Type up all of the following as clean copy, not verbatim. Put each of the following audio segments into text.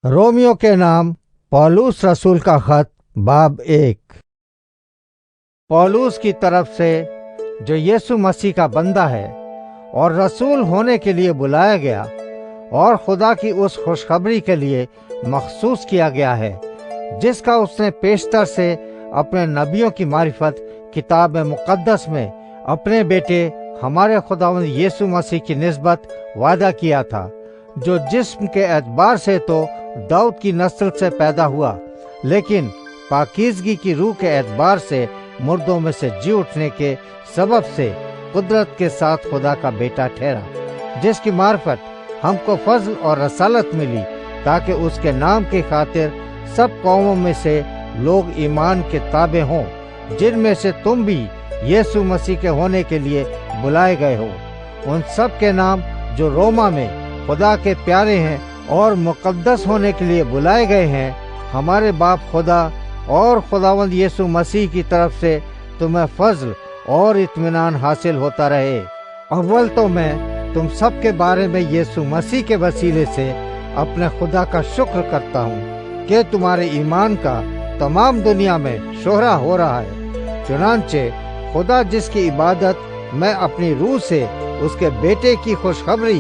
Romeo के नाम पौलुस रसूल का खत बाब 1। पौलुस की तरफ से जो यीशु मसीह का बंदा है और रसूल होने के लिए बुलाया गया और खुदा की उस खुशखबरी के लिए मखसूस किया गया है, जिसका उसने पेशतर से अपने नबियों की मारिफत किताब मुक़द्दस में अपने बेटे हमारे खुदावंद यीशु मसीह की निस्बत वादा किया था, जो जिस्म के एतबार से तो दाऊद की नस्ल से पैदा हुआ, लेकिन पाकीज़गी की रूह के एतबार से मुर्दों में से जी उठने के सबब से कुदरत के साथ खुदा का बेटा ठहरा, जिसकी मार्फत हमको फजल और रसालत मिली, ताकि उसके नाम की खातिर सब कौमों में से लोग ईमान के ताबे हों, जिनमें से तुम भी यीशु मसीह के होने के लिए बुलाए गए हो। उन सब के नाम जो रोमा में खुदा के प्यारे हैं और मुकद्दस होने के लिए बुलाए गए हैं, हमारे बाप खुदा और खुदावंद यीशु मसीह की तरफ से तुम्हें फजल और इत्मीनान हासिल होता रहे। अव्वल तो मैं तुम सब के बारे में यीशु मसीह के वसीले से अपने खुदा का शुक्र करता हूँ कि तुम्हारे ईमान का तमाम दुनिया में शोहरा हो रहा है। चुनांचे खुदा जिसकी इबादत मैं अपनी रूह से उसके बेटे की खुशखबरी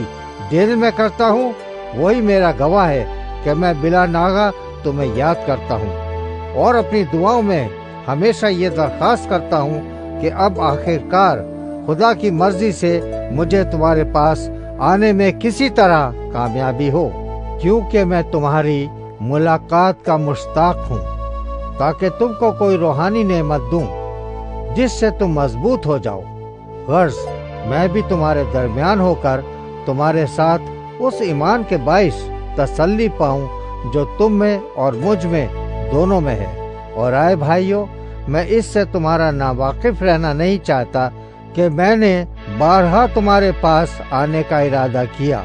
देने में करता हूँ, वही मेरा गवाह है कि मैं बिला नागा तुम्हें याद करता हूँ और अपनी दुआओं में हमेशा ये दरख्वास्त करता हूँ कि अब आखिरकार खुदा की मर्जी से मुझे तुम्हारे पास आने में किसी तरह कामयाबी हो, क्योंकि मैं तुम्हारी मुलाकात का मुश्ताक हूँ, ताकि तुमको कोई रूहानी नेमत दूं जिससे तुम मजबूत हो जाओ। गर्ज मैं भी तुम्हारे दरमियान होकर तुम्हारे साथ उस ईमान के बाइस तसल्ली पाऊं जो तुम में और मुझ में दोनों में है। और आए भाइयों, मैं इससे तुम्हारा नावाकिफ रहना नहीं चाहता कि मैंने बारहा तुम्हारे पास आने का इरादा किया,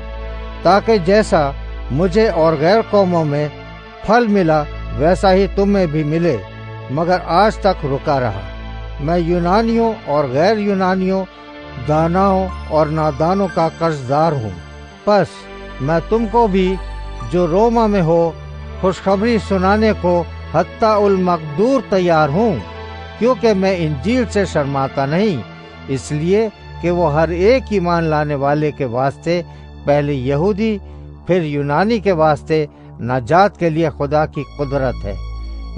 ताकि जैसा मुझे और गैर कौमों में फल मिला वैसा ही तुम में भी मिले, मगर आज तक रुका रहा। मैं यूनानियों और गैर यूनानियों, दानाओं और नादानों का कर्जदार हूँ। बस मैं तुमको भी जो रोमा में हो खुशखबरी सुनाने को हत्ता उल मकदूर तैयार हूँ, क्योंकि मैं इंजील से शर्माता नहीं, इसलिए कि वो हर एक ईमान लाने वाले के वास्ते पहले यहूदी फिर यूनानी के वास्ते नाजात के लिए खुदा की कुदरत है,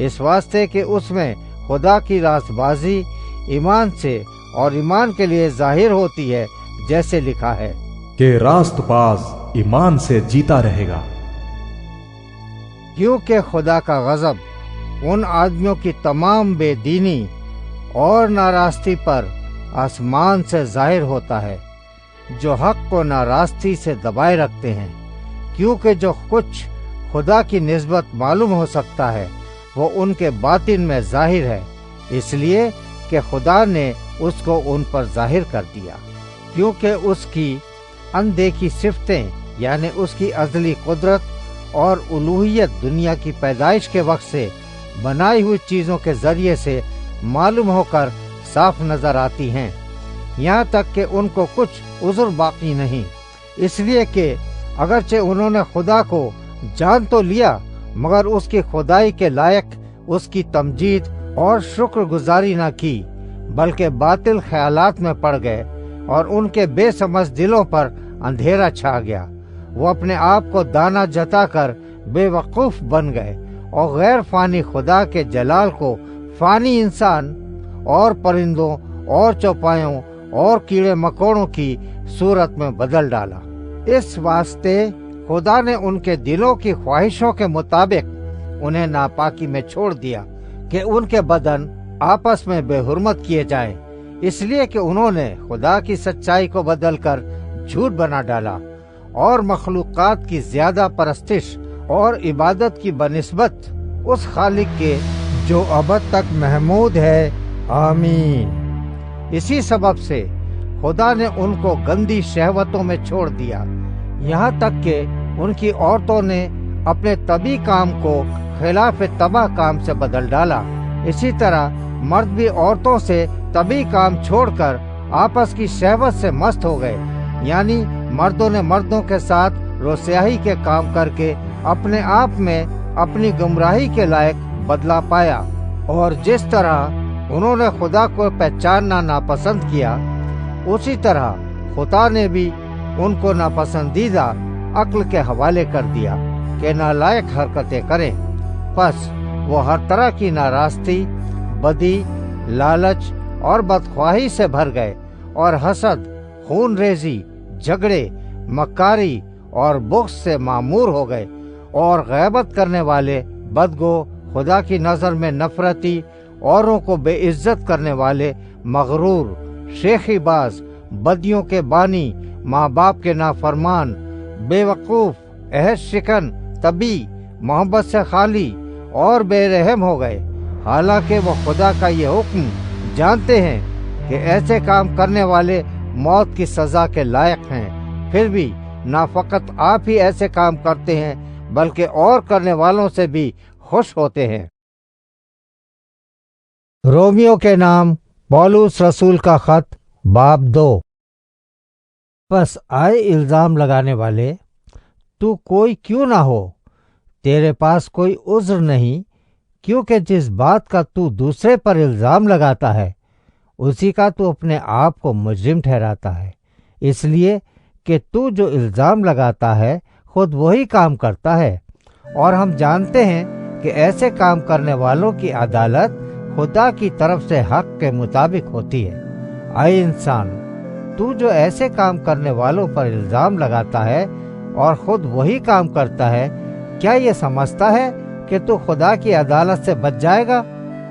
इस वास्ते कि उसमें खुदा की रास्तबाजी ईमान से और ईमान के लिए जाहिर होती है, जैसे लिखा है कि रास्तबाज ईमान से जीता रहेगा। क्योंकि खुदा का गजब उन आदमियों की तमाम बेदीनी और नारास्ती पर आसमान से जाहिर होता है, जो हक को नारास्ती से दबाए रखते हैं, क्योंकि जो कुछ खुदा की निस्बत मालूम हो सकता है वो उनके बातिन में जाहिर है, इसलिए कि खुदा ने उसको उन पर जाहिर कर दिया। क्योंकि उसकी अनदेखी सिफतें यानी उसकी अज़ली कुदरत और उलूहियत दुनिया की पैदाइश के वक्त से बनाई हुई चीज़ों के जरिए से मालूम होकर साफ नजर आती हैं, यहाँ तक कि उनको कुछ उज़्र बाकी नहीं, इसलिए कि अगरचे उन्होंने खुदा को जान तो लिया, मगर उसकी खुदाई के लायक उसकी तमजीद और शुक्रगुजारी न की, बल्कि बातिल ख्यालात में पड़ गए और उनके बेसमझ दिलों पर अंधेरा छा गया। वो अपने आप को दाना जताकर बेवकूफ बन गए और गैर फानी खुदा के जलाल को फानी इंसान और परिंदों और चौपायों और कीड़े मकोड़ों की सूरत में बदल डाला। इस वास्ते खुदा ने उनके दिलों की ख्वाहिशों के मुताबिक उन्हें नापाकी में छोड़ दिया कि उनके बदन आपस में बेहुरमत किए जाएं, इसलिए कि उन्होंने खुदा की सच्चाई को बदलकर झूठ बना डाला और मखलूकात की ज्यादा परस्तिश और इबादत की बनिस्बत उस खालिक के जो अबद तक महमूद है, आमीन। इसी सबब से खुदा ने उनको गंदी शहवतों में छोड़ दिया, यहाँ तक कि उनकी औरतों ने अपने तबी काम को खिलाफ तबाह काम से बदल डाला। इसी तरह मर्द भी औरतों से तबी काम छोड़कर आपस की शहवत से मस्त हो गए, यानी मर्दों ने मर्दों के साथ रोस्याही के काम करके اپنے آپ میں اپنی گمراہی کے لائق بدلا پایا، اور جس طرح انہوں نے خدا کو پہچاننا ناپسند کیا، اسی طرح خدا نے بھی ان کو ناپسندیدہ عقل کے حوالے کر دیا کہ نالائق حرکتیں کریں۔ پس وہ ہر طرح کی ناراستی، بدی، لالچ اور بدخواہی سے بھر گئے، اور حسد، خون ریزی، جھگڑے، مکاری اور بغض سے معمور ہو گئے، اور غیبت کرنے والے، بدگو، خدا کی نظر میں نفرتی، اوروں کو بے عزت کرنے والے، مغرور، شیخی باز، بدیوں کے بانی، ماں باپ کے نافرمان، بے وقوف، عہد شکن، طبی، محبت سے خالی اور بے رحم ہو گئے۔ حالانکہ وہ خدا کا یہ حکم جانتے ہیں کہ ایسے کام کرنے والے موت کی سزا کے لائق ہیں، پھر بھی نہ فقط آپ ہی ایسے کام کرتے ہیں بلکہ اور کرنے والوں سے بھی خوش ہوتے ہیں۔ رومیو کے نام پولس رسول کا خط، باب 2۔ بس آئے الزام لگانے والے، تو کوئی کیوں نہ ہو، تیرے پاس کوئی عذر نہیں، کیونکہ جس بات کا تو دوسرے پر الزام لگاتا ہے اسی کا تو اپنے آپ کو مجرم ٹھہراتا ہے، اس لیے کہ تو جو الزام لگاتا ہے خود وہی کام کرتا ہے، اور ہم جانتے ہیں کہ ایسے کام کرنے والوں کی عدالت خدا کی طرف سے حق کے مطابق ہوتی ہے۔ اے انسان، تو جو ایسے کام کرنے والوں پر الزام لگاتا ہے اور خود وہی کام کرتا ہے، کیا یہ سمجھتا ہے کہ تو خدا کی عدالت سے بچ جائے گا،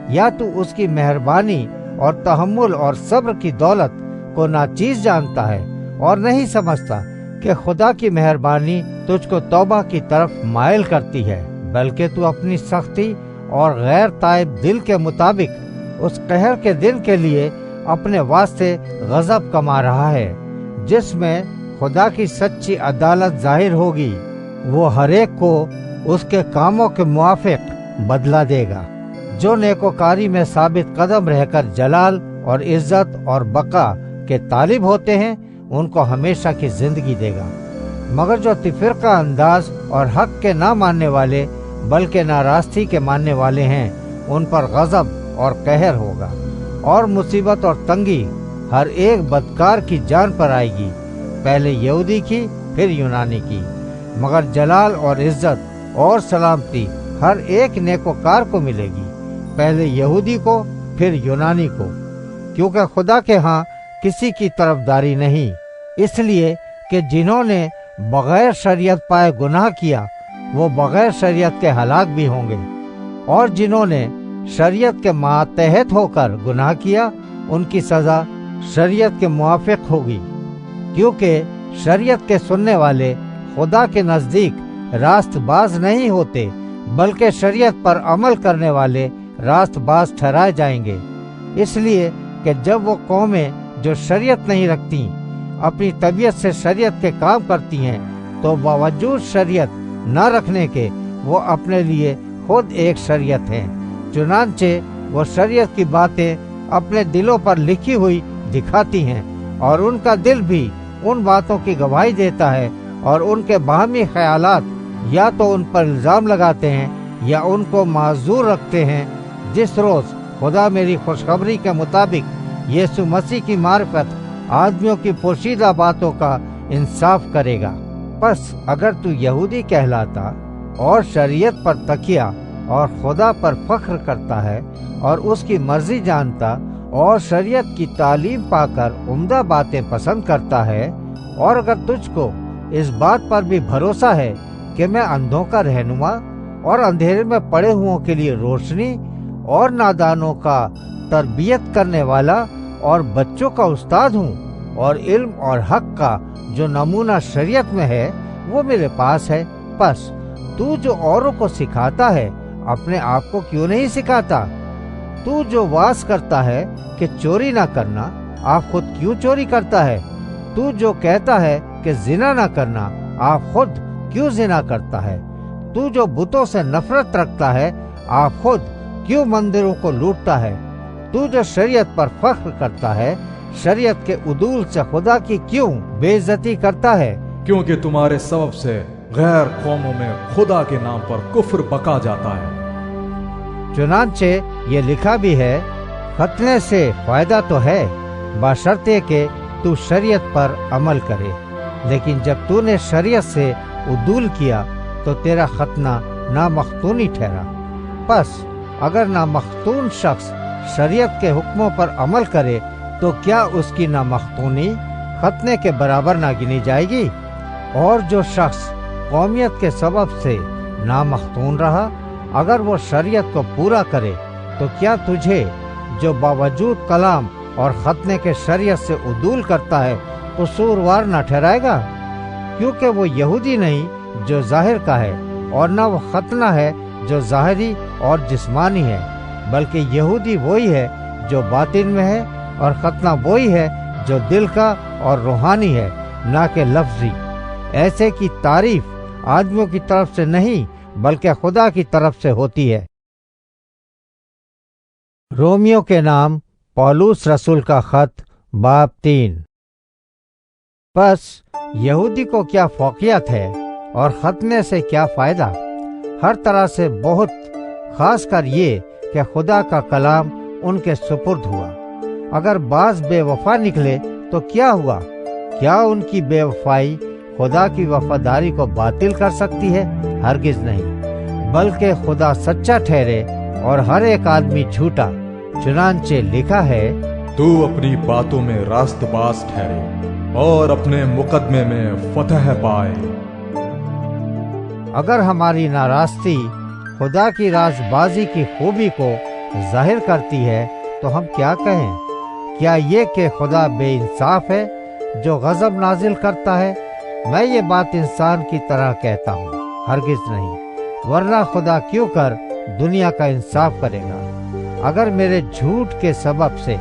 یا تو اس کی مہربانی اور تحمل اور صبر کی دولت کو ناچیز جانتا ہے، اور نہیں سمجھتا کہ خدا کی مہربانی تجھ کو توبہ کی طرف مائل کرتی ہے، بلکہ تو اپنی سختی اور غیر تائب دل کے مطابق اس قہر کے دن کے لیے اپنے واسطے غضب کما رہا ہے، جس میں خدا کی سچی عدالت ظاہر ہوگی۔ وہ ہر ایک کو اس کے کاموں کے موافق بدلہ دے گا۔ جو نیکوکاری میں ثابت قدم رہ کر جلال اور عزت اور بقا کے طالب ہوتے ہیں، ان کو ہمیشہ کی زندگی دے گا، مگر جو تفرقہ انداز اور حق کے نہ ماننے والے بلکہ ناراستی کے ماننے والے ہیں، ان پر غضب اور قہر ہوگا، اور مصیبت اور تنگی ہر ایک بدکار کی جان پر آئے گی، پہلے یہودی کی پھر یونانی کی، مگر جلال اور عزت اور سلامتی ہر ایک نیکوکار کو ملے گی، پہلے یہودی کو پھر یونانی کو، کیونکہ خدا کے ہاں کسی کی طرفداری نہیں، اس لیے کہ جنہوں نے بغیر شریعت پائے گناہ کیا وہ بغیر شریعت کے ہلاک بھی ہوں گے، اور جنہوں نے شریعت کے ماتحت ہو کر گناہ کیا ان کی سزا شریعت کے موافق ہوگی، کیونکہ شریعت کے سننے والے خدا کے نزدیک راست باز نہیں ہوتے، بلکہ شریعت پر عمل کرنے والے راست باز ٹھہرائے جائیں گے۔ اس لیے کہ جب وہ قومیں جو شریعت نہیں رکھتی اپنی طبیعت سے شریعت کے کام کرتی ہیں، تو باوجود شریعت نہ رکھنے کے وہ اپنے لیے خود ایک شریعت ہیں، چنانچہ وہ شریعت کی باتیں اپنے دلوں پر لکھی ہوئی دکھاتی ہیں، اور ان کا دل بھی ان باتوں کی گواہی دیتا ہے، اور ان کے باہمی خیالات یا تو ان پر الزام لگاتے ہیں یا ان کو معذور رکھتے ہیں۔ جس روز خدا میری خوشخبری کے مطابق یسوع مسیح کی معرفت آدمیوں کی پوشیدہ باتوں کا انصاف کرے گا۔ پس اگر تو یہودی کہلاتا اور شریعت پر تکیہ اور خدا پر فخر کرتا ہے اور اس کی مرضی جانتا اور شریعت کی تعلیم پا کر عمدہ باتیں پسند کرتا ہے، اور اگر تجھ کو اس بات پر بھی بھروسہ ہے کہ میں اندھوں کا رہنما اور اندھیرے میں پڑے ہوں کے لیے روشنی اور نادانوں کا تربیت کرنے والا اور بچوں کا استاد ہوں، اور علم اور حق کا جو نمونہ شریعت میں ہے وہ میرے پاس ہے، پس تو جو اوروں کو سکھاتا ہے اپنے آپ کو کیوں نہیں سکھاتا؟ تو جو واز کرتا ہے کہ چوری نہ کرنا، آپ خود کیوں چوری کرتا ہے؟ تو جو کہتا ہے کہ زنا نہ کرنا، آپ خود کیوں زنا کرتا ہے؟ تو جو بتوں سے نفرت رکھتا ہے، آپ خود کیوں مندروں کو لوٹتا ہے؟ تو جو شریعت پر فخر کرتا ہے، شریعت کے عدول سے خدا کی کیوں بے عزتی کرتا ہے؟ کیونکہ تمہارے سبب سے गैर कौमों में खुदा के नाम पर कुफ्र बका जाता है। चुनांचे ये लिखा भी है, खतने से फायदा तो है बशर्ते कि तू शरीयत पर अमल करे, लेकिन जब तूने शरीयत से उदूल किया तो तेरा खतना नामख्तूनी ठहरा। बस अगर नामख्तून शख्स शरीयत के हुक्मों पर अमल करे तो क्या उसकी नामख्तूनी खतने के बराबर ना गिनी जाएगी? और जो शख्स कौमियत के सबब से नामख्तून रहा, अगर वो शरीयत को पूरा करे तो क्या तुझे जो बावजूद कलाम और खतने के शरीयत से उदूल करता है कसूरवार न ठहराएगा? क्योंकि वो यहूदी नहीं जो जाहिर का है, और न वो खतना है जो ज़ाहिरी और जिस्मानी है, बल्कि यहूदी वही है जो बातिन में है, और खतना वही है जो दिल का और रूहानी है, ना कि लफ्जी। ऐसे की तारीफ आदमियों की तरफ से नहीं बल्कि खुदा की तरफ से होती है। रोमियो के नाम पौलुस रसूल का खत बाब 3। बस यहूदी को क्या फौकियत है और खतने से क्या फायदा? हर तरह से बहुत, खास कर ये कि खुदा का कलाम उनके सुपुर्द हुआ। अगर बाज बेवफा निकले तो क्या हुआ? क्या उनकी बेवफाई खुदा की वफादारी को बातिल कर सकती है? हरगिज नहीं, बल्कि खुदा सच्चा ठहरे और हर एक आदमी झूठा। चुनांचे लिखा है, तू अपनी बातों में रास्तबाज ठहरे और अपने मुकदमे में फतह पाए। अगर हमारी नाराज़गी खुदा की राजबाजी की खूबी को जाहिर करती है तो हम क्या कहें? क्या ये कि खुदा बेइंसाफ है जो गज़ब नाजिल करता है? मैं ये बात इंसान की तरह कहता हूँ, हरगिज नहीं, वरना खुदा क्यों कर दुनिया का इंसाफ करेगा? अगर मेरे झूठ के सबब से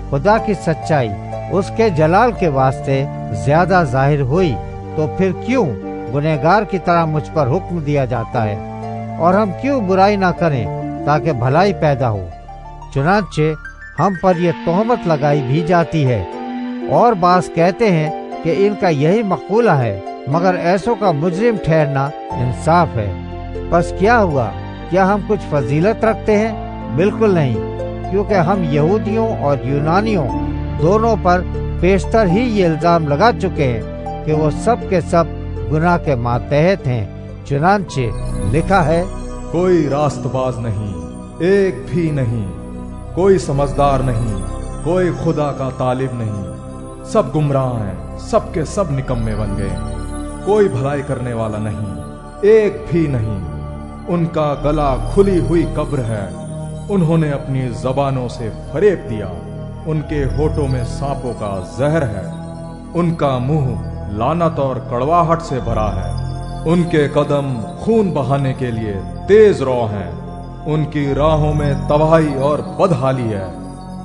खुदा की सच्चाई उसके जलाल के वास्ते ज्यादा जाहिर हुई तो फिर क्यों गुनहगार की तरह मुझ पर हुक्म दिया जाता है? और हम क्यों बुराई ना करें ताकि भलाई पैदा हो? चुनांचे हम पर यह तोहमत लगाई भी जाती है, और बास कहते हैं कि इनका यही मकूला है, मगर ऐसों का मुजरिम ठहरना इंसाफ है। बस क्या हुआ? क्या हम कुछ फजीलत रखते हैं? बिल्कुल नहीं, क्योंकि हम यहूदियों और यूनानियों दोनों पर पेशतर ही ये इल्जाम लगा चुके हैं कि वो सब के सब गुनाह के मातहत हैं। चुनांचे लिखा है, कोई रास्तबाज नहीं, एक भी नहीं, कोई समझदार नहीं, कोई खुदा का तालिब नहीं, सब गुमराह हैं, सब के सब निकम्मे बन गए, कोई भलाई करने वाला नहीं, एक भी नहीं। उनका गला खुली हुई कब्र है, उन्होंने अपनी जबानों से फरेब दिया, उनके होठों में सांपों का जहर है, उनका मुंह लानत और कड़वाहट से भरा है, उनके कदम खून बहाने के लिए तेज रौ हैं, उनकी राहों में तबाही और बदहाली है,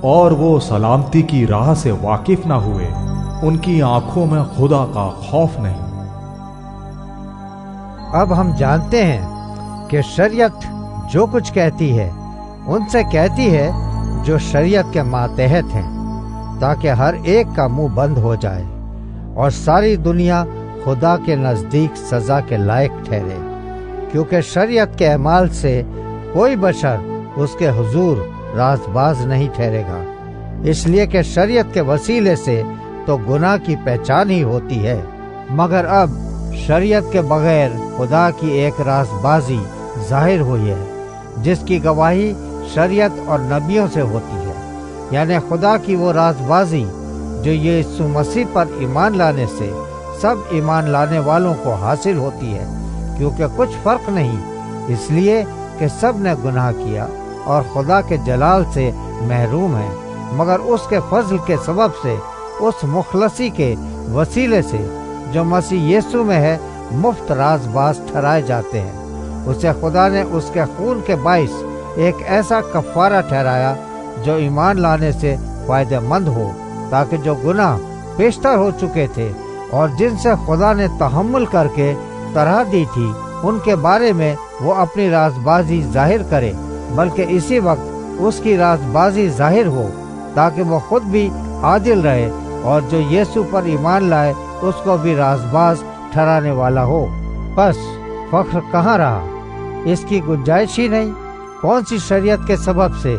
और वो सलामती की राह से वाकिफ ना हुए, उनकी आंखों में खुदा का खौफ नहीं। अब हम जानते हैं कि शरीयत जो कुछ कहती है उनसे कहती है जो शरीयत के मातहत हैं, ताकि हर एक का मुंह बंद हो जाए और सारी दुनिया खुदा के नजदीक सजा के लायक ठहरे, क्योंकि शरीयत के अमाल से कोई बशर उसके हुजूर राजबाज नहीं ठहरेगा, इसलिए कि शरीयत के वसीले से तो गुनाह की पहचान ही होती है। मगर अब शरीयत के बगैर खुदा की एक राजबाजी जाहिर हुई है, जिसकी गवाही शरीयत और नबियों से होती है, यानी खुदा की वो राजबाजी जो यीशु मसीह पर ईमान लाने से सब ईमान लाने वालों को हासिल होती है, क्योंकि कुछ फर्क नहीं, इसलिए कि सब ने गुनाह किया और खुदा के जलाल से महरूम है, मगर उसके फजल के सबब से उस मुखलसी के वसीले से जो मसीह यीशु में है मुफ्त राजबाज ठहराए जाते हैं। उसे खुदा ने उसके खून के बाइस एक ऐसा कफारा ठहराया जो ईमान लाने से फायदेमंद हो, ताकि जो गुनाह पेशतर हो चुके थे और जिनसे खुदा ने तहम्मुल करके तरह दी थी, उनके बारे में वो अपनी राजबाजी जाहिर करे, बल्कि इसी वक्त उसकी राजबाजी जाहिर हो, ताकि वो खुद भी आदिल रहे और जो यीशु पर ईमान लाए उसको भी राजबाज ठहराने वाला हो। बस फख्र कहाँ रहा? इसकी गुंजाइश ही नहीं। कौन सी शरीयत के सबब से?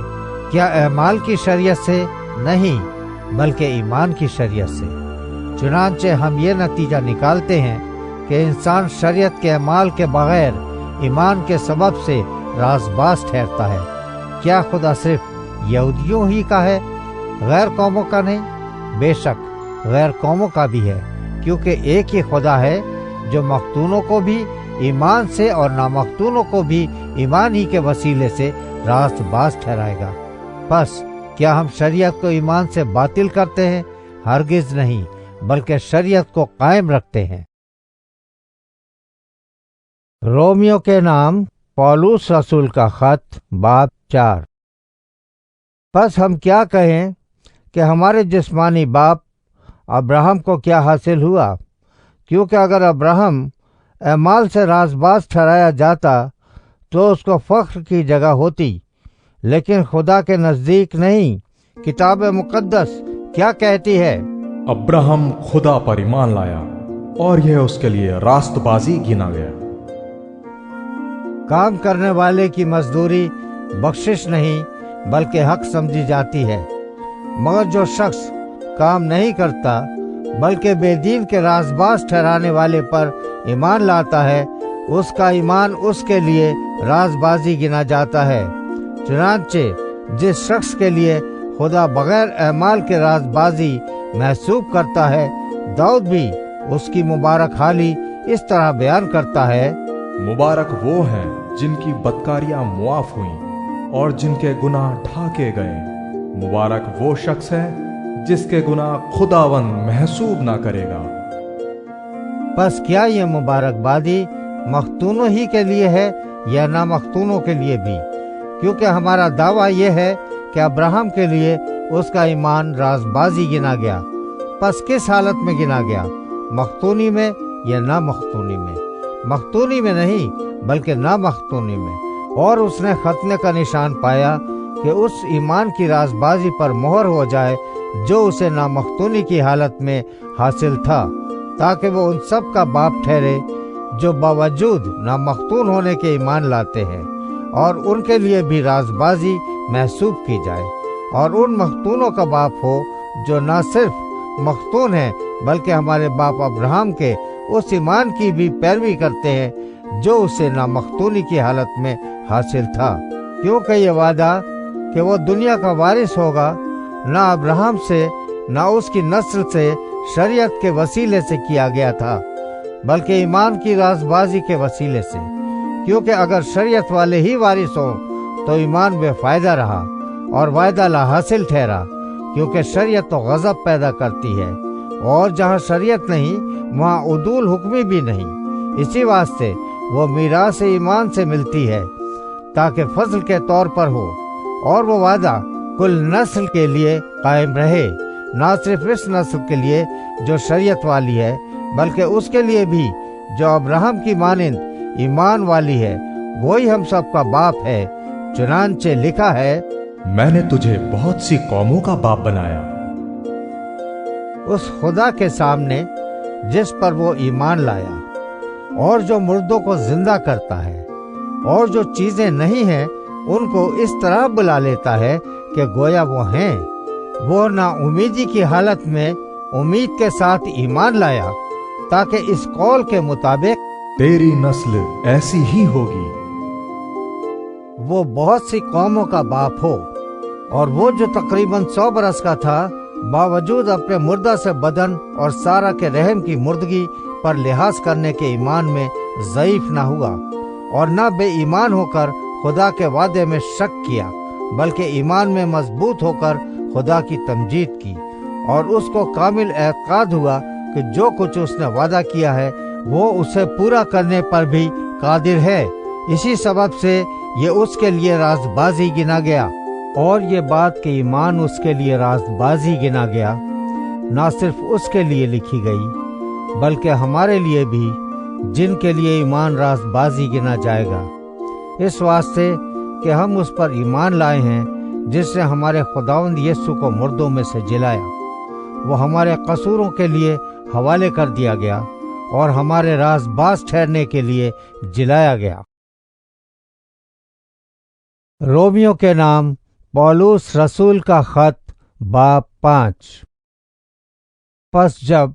क्या अमाल की शरीयत से? नहीं, बल्कि ईमान की शरीयत से। चुनांचे हम ये नतीजा निकालते हैं कि इंसान शरीयत के अमाल के बगैर ईमान के सबब से राज़बाज़ ठहरता है। क्या खुदा सिर्फ यहूदियों ही का है, गैर कौमों का नहीं? बेशक गैर कौमों का भी है, क्योंकि एक ही खुदा है जो मख्तूनों को भी ईमान से और नामख्तूनों को भी ईमान ही के वसीले से रास्तबाज ठहराएगा। बस क्या हम शरीयत को ईमान से बातिल करते हैं? हरगिज नहीं, बल्कि शरीयत को कायम रखते हैं। रोमियो के नाम पौलुस रसूल का खत बाब 4। बस हम क्या कहें कि हमारे जिस्मानी बाप अब्राहम को क्या हासिल हुआ? क्योंकि अगर अब्राहम अमाल से राज़बाज़ ठहराया जाता तो उसको फख्र की जगह होती, लेकिन खुदा के नज़दीक नहीं। किताब मुक़द्दस क्या कहती है? अब्राहम खुदा पर ईमान लाया और यह उसके लिए रास्तबाजी गिना गया। काम करने वाले की मजदूरी बख्शिश नहीं, बल्कि हक समझी जाती है। मगर जो शख्स काम नहीं करता, बल्कि बेदीन के राज़बाज़ ठहराने वाले पर ईमान लाता है, उसका ईमान उसके लिए राज़बाज़ी गिना जाता है। चुनांचे जिस शख्स के लिए खुदा बगैर अमाल के राज़बाज़ी महसूब करता है, दाऊद भी उसकी मुबारक हाली इस तरह बयान करता है, मुबारक वो हैं जिनकी बदकारियां मुआफ हुईं और जिनके गुनाह ढाके गए। मुबारक वो शख्स है जिसके गुनाह खुदावंद महसूब ना करेगा। बस क्या ये मुबारकबादी मख्तूनों ही के लिए है या ना मख्तूनों के लिए भी? क्योंकि हमारा दावा यह है कि अब्राहम के लिए उसका ईमान राज़बाज़ी गिना गया। बस किस हालत में गिना गया? मख्तूनी में या ना मख्तूनी में? मख्तूनी में नहीं, बल्कि ना मख्तूनी में। और उसने खतने का निशान पाया कि उस ईमान की राज़बाज़ी पर मोहर हो जाए जो उसे ना मख्तूनी की हालत में हासिल था, ताकि वो उन सब का बाप ठहरे जो बावजूद ना मख्तून होने के ईमान लाते हैं, और उनके लिए भी राज़बाज़ी महसूब की जाए। और उन मख्तूनों का बाप हो जो न सिर्फ मख्तून हैं, बल्कि हमारे बाप अब्राहम के उस ईमान की भी पैरवी करते हैं जो उसे ना मख्तूनी की हालत में हासिल था। क्योंकि ये वादा कि वो दुनिया का वारिस होगा ना अब्राहम से ना उसकी नस्ल से शरीयत के वसीले से किया गया था, बल्कि ईमान की राज़बाज़ी के वसीले से। क्योंकि अगर शरीयत वाले ही वारिस हों तो ईमान बेफायदा रहा और वायदा ला हासिल ठहरा, क्योंकि शरीयत तो गज़ब पैदा करती है, और जहाँ शरीयत नहीं वहाँ उदूल हुक्मी भी नहीं। इसी वास्ते वो मीरास ईमान से मिलती है ताकि फजल के तौर पर हो, और वो वादा कुल नस्ल के लिए कायम रहे, ना सिर्फ इस नस्ल के लिए जो शरीयत वाली है, बल्कि उसके लिए भी जो अब्राहम की मानिंद ईमान वाली है। वही हम सब का बाप है। चुनांचे लिखा है, मैंने तुझे बहुत सी कौमों का बाप बनाया। उस खुदा के सामने जिस पर वो ईमान लाया, और जो मुर्दों को जिंदा करता है, और जो चीजें नहीं हैं उनको इस तरह बुला लेता है कि गोया वो हैं। वो ना उम्मीदी की हालत में उम्मीद के साथ ईमान लाया, ताकि इस कौल के मुताबिक तेरी नस्ल ऐसी ही होगी। वो बहुत सी कौमों का बाप हो। और वो जो तकरीबन 100 बरस का था, बावजूद अपने मुर्दा से बदन और सारा के रहम की मुर्दगी पर लिहाज करने के ईमान में ज़ईफ ना हुआ, और न बेईमान होकर खुदा के वादे में शक किया, बल्कि ईमान में मजबूत होकर खुदा की तमजीद की, और उसको कामिल एतकाद हुआ कि जो कुछ उसने वादा किया है वो उसे पूरा करने पर भी कादिर है। इसी सबब से ये उसके लिए राज़बाज़ी गिना गया। और ये बात कि ईमान उसके लिए राज़बाज़ी गिना गया, ना सिर्फ उसके लिए लिखी गई, बल्कि हमारे लिए भी, जिनके लिए ईमान राज़बाज़ी गिना जाएगा। इस वास्ते कि हम उस पर ईमान लाए हैं जिसने हमारे खुदावंद यीशु को मुर्दों में से जिलाया। वो हमारे कसूरों के लिए हवाले कर दिया गया اور ہمارے راز باز ٹھہرنے کے لیے جلایا گیا۔ رومیوں کے نام پولس رسول کا خط باب 5۔ پس جب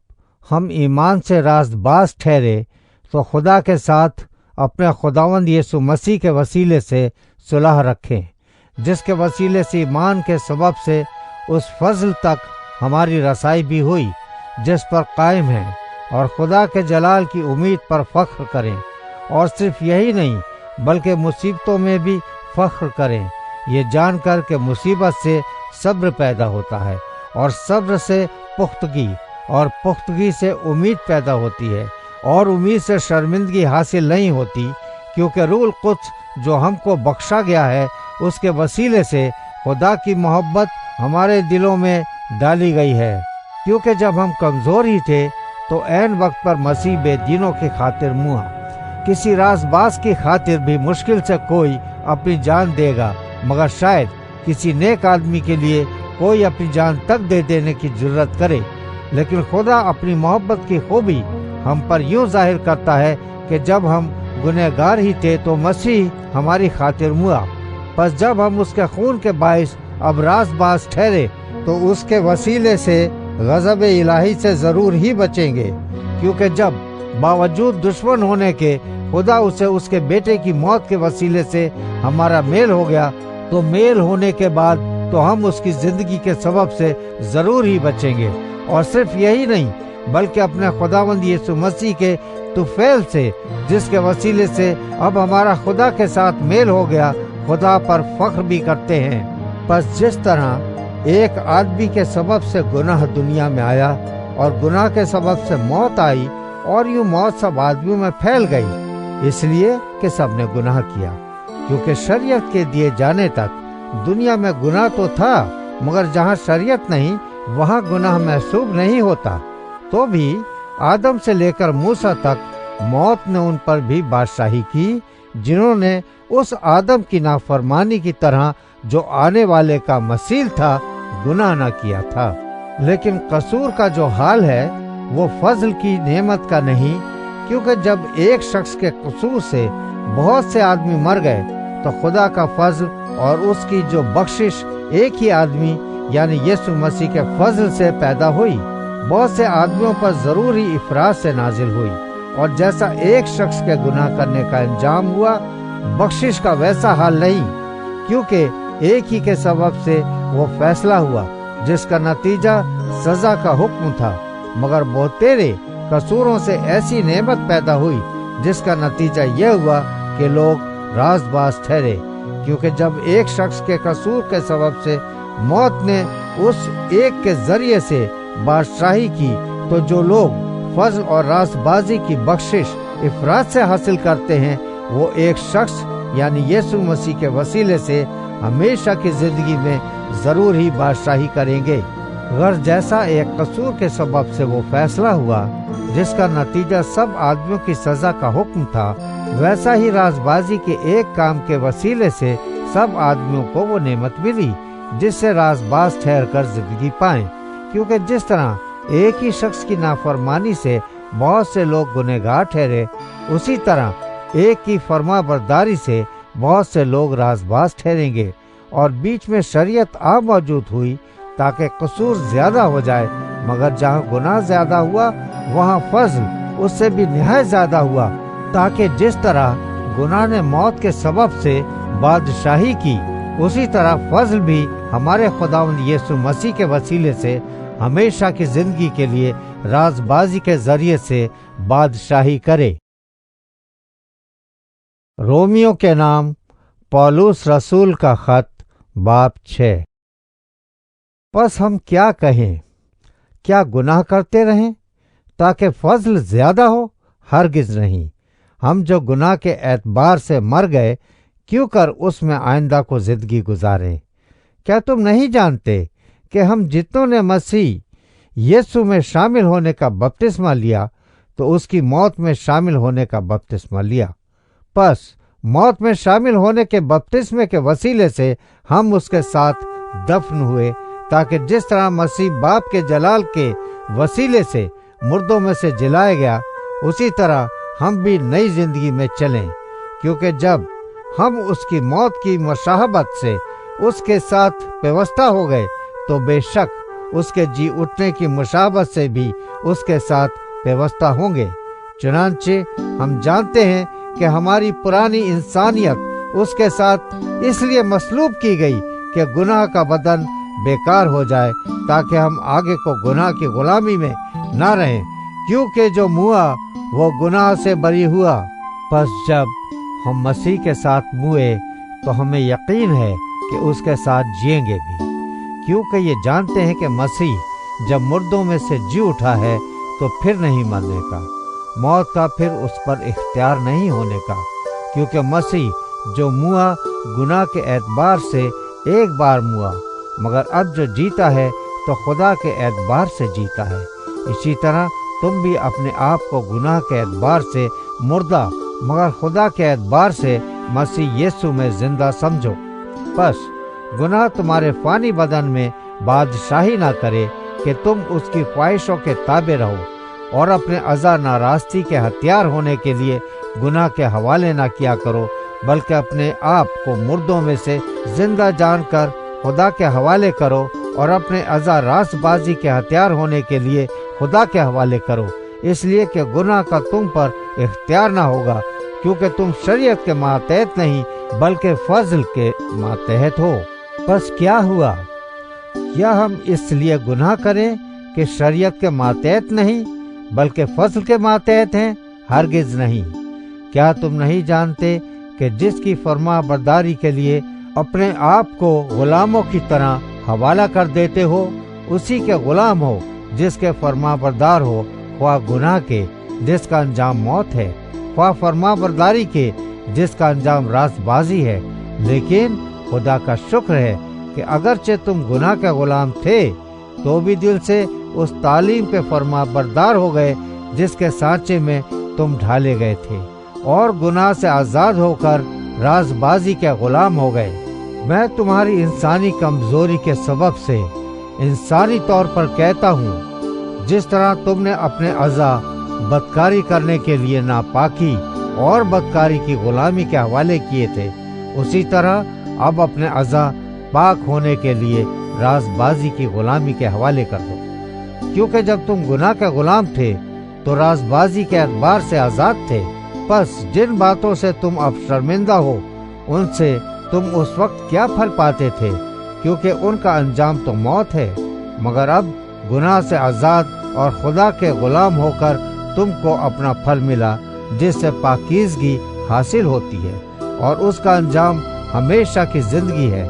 ہم ایمان سے راز باز ٹھہرے تو خدا کے ساتھ اپنے خداوند یسوع مسیح کے وسیلے سے صلح رکھیں، جس کے وسیلے سے ایمان کے سبب سے اس فضل تک ہماری رسائی بھی ہوئی جس پر قائم ہیں، اور خدا کے جلال کی امید پر فخر کریں، اور صرف یہی نہیں بلکہ مصیبتوں میں بھی فخر کریں، یہ جان کر کہ مصیبت سے صبر پیدا ہوتا ہے، اور صبر سے پختگی، اور پختگی سے امید پیدا ہوتی ہے، اور امید سے شرمندگی حاصل نہیں ہوتی، کیونکہ روح القدس جو ہم کو بخشا گیا ہے اس کے وسیلے سے خدا کی محبت ہمارے دلوں میں ڈالی گئی ہے، کیونکہ جب ہم کمزور ہی تھے تو عین وقت پر مسیح بے دینوں کی خاطر موا۔ کسی راز باز کی خاطر بھی مشکل سے کوئی اپنی جان دے گا، مگر شاید کسی نیک آدمی کے لیے کوئی اپنی جان تک دے دینے کی جرت کرے، لیکن خدا اپنی محبت کی خوبی ہم پر یوں ظاہر کرتا ہے کہ جب ہم گنہگار ہی تھے تو مسیح ہماری خاطر موا۔ پس جب ہم اس کے خون کے باعث اب راز باز ٹھہرے تو اس کے وسیلے سے غضب الہی سے ضرور ہی بچیں گے، کیونکہ جب باوجود دشمن ہونے کے خدا اسے اس کے بیٹے کی موت کے وسیلے سے ہمارا میل ہو گیا، تو میل ہونے کے بعد تو ہم اس کی زندگی کے سبب سے ضرور ہی بچیں گے، اور صرف یہی نہیں بلکہ اپنے خداوند یسوع مسیح کے طفیل سے، جس کے وسیلے سے اب ہمارا خدا کے ساتھ میل ہو گیا، خدا پر فخر بھی کرتے ہیں۔ پس جس طرح ایک آدمی کے سبب سے گناہ دنیا میں آیا، اور گناہ کے سبب سے موت آئی، اور یوں موت سب آدمیوں میں پھیل گئی، اس لیے کہ سب نے گناہ کیا، کیونکہ شریعت کے دیے جانے تک دنیا میں گناہ تو تھا، مگر جہاں شریعت نہیں وہاں گناہ محسوب نہیں ہوتا۔ تو بھی آدم سے لے کر موسیٰ تک موت نے ان پر بھی بادشاہی کی، جنہوں نے اس آدم کی نافرمانی کی طرح جو آنے والے کا مثیل تھا گناہ نہ کیا تھا۔ لیکن قصور کا جو حال ہے وہ فضل کی نعمت کا نہیں، کیونکہ جب ایک شخص کے قصور سے بہت سے آدمی مر گئے تو خدا کا فضل اور اس کی جو بخشش ایک ہی آدمی یعنی یسوع مسیح کے فضل سے پیدا ہوئی، بہت سے آدمیوں پر ضروری افراط سے نازل ہوئی، اور جیسا ایک شخص کے گناہ کرنے کا انجام ہوا، بخشش کا ویسا حال نہیں، کیونکہ ایک ہی کے سبب سے وہ فیصلہ ہوا جس کا نتیجہ سزا کا حکم تھا، مگر بہتیرے قصوروں سے ایسی نعمت پیدا ہوئی جس کا نتیجہ یہ ہوا کہ لوگ راز باز ٹھہرے، کیونکہ جب ایک شخص کے قصور کے سبب سے موت نے اس ایک کے ذریعے سے بادشاہی کی، تو جو لوگ فضل اور راز بازی کی بخشش افراط سے حاصل کرتے ہیں وہ ایک شخص یعنی یسوع مسیح کے وسیلے سے ہمیشہ کی زندگی میں ضرور ہی بادشاہی کریں گے۔ غرض جیسا ایک قصور کے سبب سے وہ فیصلہ ہوا جس کا نتیجہ سب آدمیوں کی سزا کا حکم تھا، ویسا ہی راز بازی کے ایک کام کے وسیلے سے سب آدمیوں کو وہ نعمت ملی جس سے راز باز ٹھہر کر زندگی پائیں، کیونکہ جس طرح ایک ہی شخص کی نافرمانی سے بہت سے لوگ گنہگار ٹھہرے، اسی طرح ایک کی فرما برداری سے بہت سے لوگ راز باز ٹھہریں گے۔ اور بیچ میں شریعت موجود ہوئی تاکہ قصور زیادہ ہو جائے، مگر جہاں گناہ زیادہ ہوا وہاں فضل اس سے بھی نہایت زیادہ ہوا، تاکہ جس طرح گناہ نے موت کے سبب سے بادشاہی کی، اسی طرح فضل بھی ہمارے خداوند یسوع مسیح کے وسیلے سے ہمیشہ کی زندگی کے لیے راز بازی کے ذریعے سے بادشاہی کرے۔ رومیوں کے نام پولس رسول کا خط باب 6۔ پس ہم کیا کہیں؟ کیا گناہ کرتے رہیں تاکہ فضل زیادہ ہو؟ ہرگز نہیں۔ ہم جو گناہ کے اعتبار سے مر گئے، کیوں کر اس میں آئندہ کو زندگی گزاریں؟ کیا تم نہیں جانتے کہ ہم جتنوں نے مسیح یسوع میں شامل ہونے کا بپتسمہ لیا تو اس کی موت میں شامل ہونے کا بپتسمہ لیا؟ پس موت میں شامل ہونے کے بپتسمے کے وسیلے سے ہم اس کے ساتھ دفن ہوئے، تاکہ جس طرح مسیح باپ کے جلال کے وسیلے سے مردوں میں سے جلائے گیا، उसी तरह हम भी नई जिंदगी में चलें, क्योंकि जब हम उसकी मौत की मुशाहबत से उसके साथ व्यवस्था हो गए तो बेशक उसके जी उठने की मुशाहबत से भी उसके साथ व्यवस्था होंगे। चुनांचे हम जानते हैं कि हमारी पुरानी इंसानियत उसके साथ इसलिए मसलूब की गई कि गुनाह का बदन बेकार हो जाए, ताकि हम आगे को गुनाह की गुलामी में ना रहें, क्योंकि जो मुआ वो गुनाह से बरी हुआ। बस जब हम मसीह के साथ मुए तो हमें यकीन है कि उसके साथ जिएंगे भी, क्योंकि ये जानते हैं कि मसीह जब मुर्दों में से जी उठा है तो फिर नहीं मरने का, मौत का फिर उस पर इख्तियार नहीं होने का, क्योंकि मसीह जो मुआ गुनाह के एतबार से एक बार मुआ, मगर अब जो जीता है तो खुदा के एतबार से जीता है। इसी तरह तुम भी अपने आप को गुनाह के एतबार से मुर्दा मगर खुदा के एतबार से मसीह यीशु में जिंदा समझो। बस गुनाह तुम्हारे फानी बदन में बादशाही ना करे कि तुम उसकी ख्वाहिशों के ताबे रहो और अपने अज़ा नाराज़गी के हथियार होने के लिए गुनाह के हवाले ना किया करो, बल्कि अपने आप को मुर्दों में से जिंदा जानकर खुदा के हवाले करो और अपने अज़ा रासबाजी के हथियार होने के लिए खुदा के हवाले करो, इसलिए कि गुनाह का तुम पर इख्तियार ना होगा, क्योंकि तुम शरीयत के मातहत नहीं बल्कि फजल के मातहत हो। बस क्या हुआ? क्या हम इसलिए गुनाह करें कि शरीयत के मातहत नहीं बल्कि फजल के मातहत हैं? हरगिज नहीं। क्या तुम नहीं जानते कि जिसकी फरमा बरदारी के लिए अपने आप को गुलामों की तरह हवाला कर देते हो, उसी के गुलाम हो जिसके फरमा बरदार हो, ख्वाह गुनाह के जिसका अंजाम मौत है, ख्वाह फरमा बरदारी के जिसका अंजाम रासबाजी है। लेकिन खुदा का शुक्र है कि अगरचे तुम गुनाह के गुलाम थे तो भी दिल से उस तालीम के फरमा बरदार हो गए जिसके सांचे में तुम ढाले गए थे, और गुनाह से आज़ाद होकर रासबाजी के गुलाम हो गए। मैं तुम्हारी इंसानी कमजोरी के सबब से इंसानी तौर पर कहता हूँ, जिस तरह तुमने अपने अज़ा बदकारी करने के लिए नापाकी और बदकारी की गुलामी के हवाले किए थे, उसी तरह अब अपने अज़ा पाक होने के लिए रासबाजी की गुलामी के हवाले कर दो, क्योंकि जब तुम गुनाह के गुलाम थे तो रासबाजी के एतबार से आज़ाद थे। बस जिन बातों से तुम अब शर्मिंदा हो उनसे तुम उस वक्त क्या फल पाते थे, क्योंकि उनका अंजाम तो मौत है, मगर अब गुनाह से आज़ाद और खुदा के गुलाम होकर तुमको अपना फल मिला, जिससे पाकीज़गी हासिल होती है और उसका अंजाम हमेशा की जिंदगी है,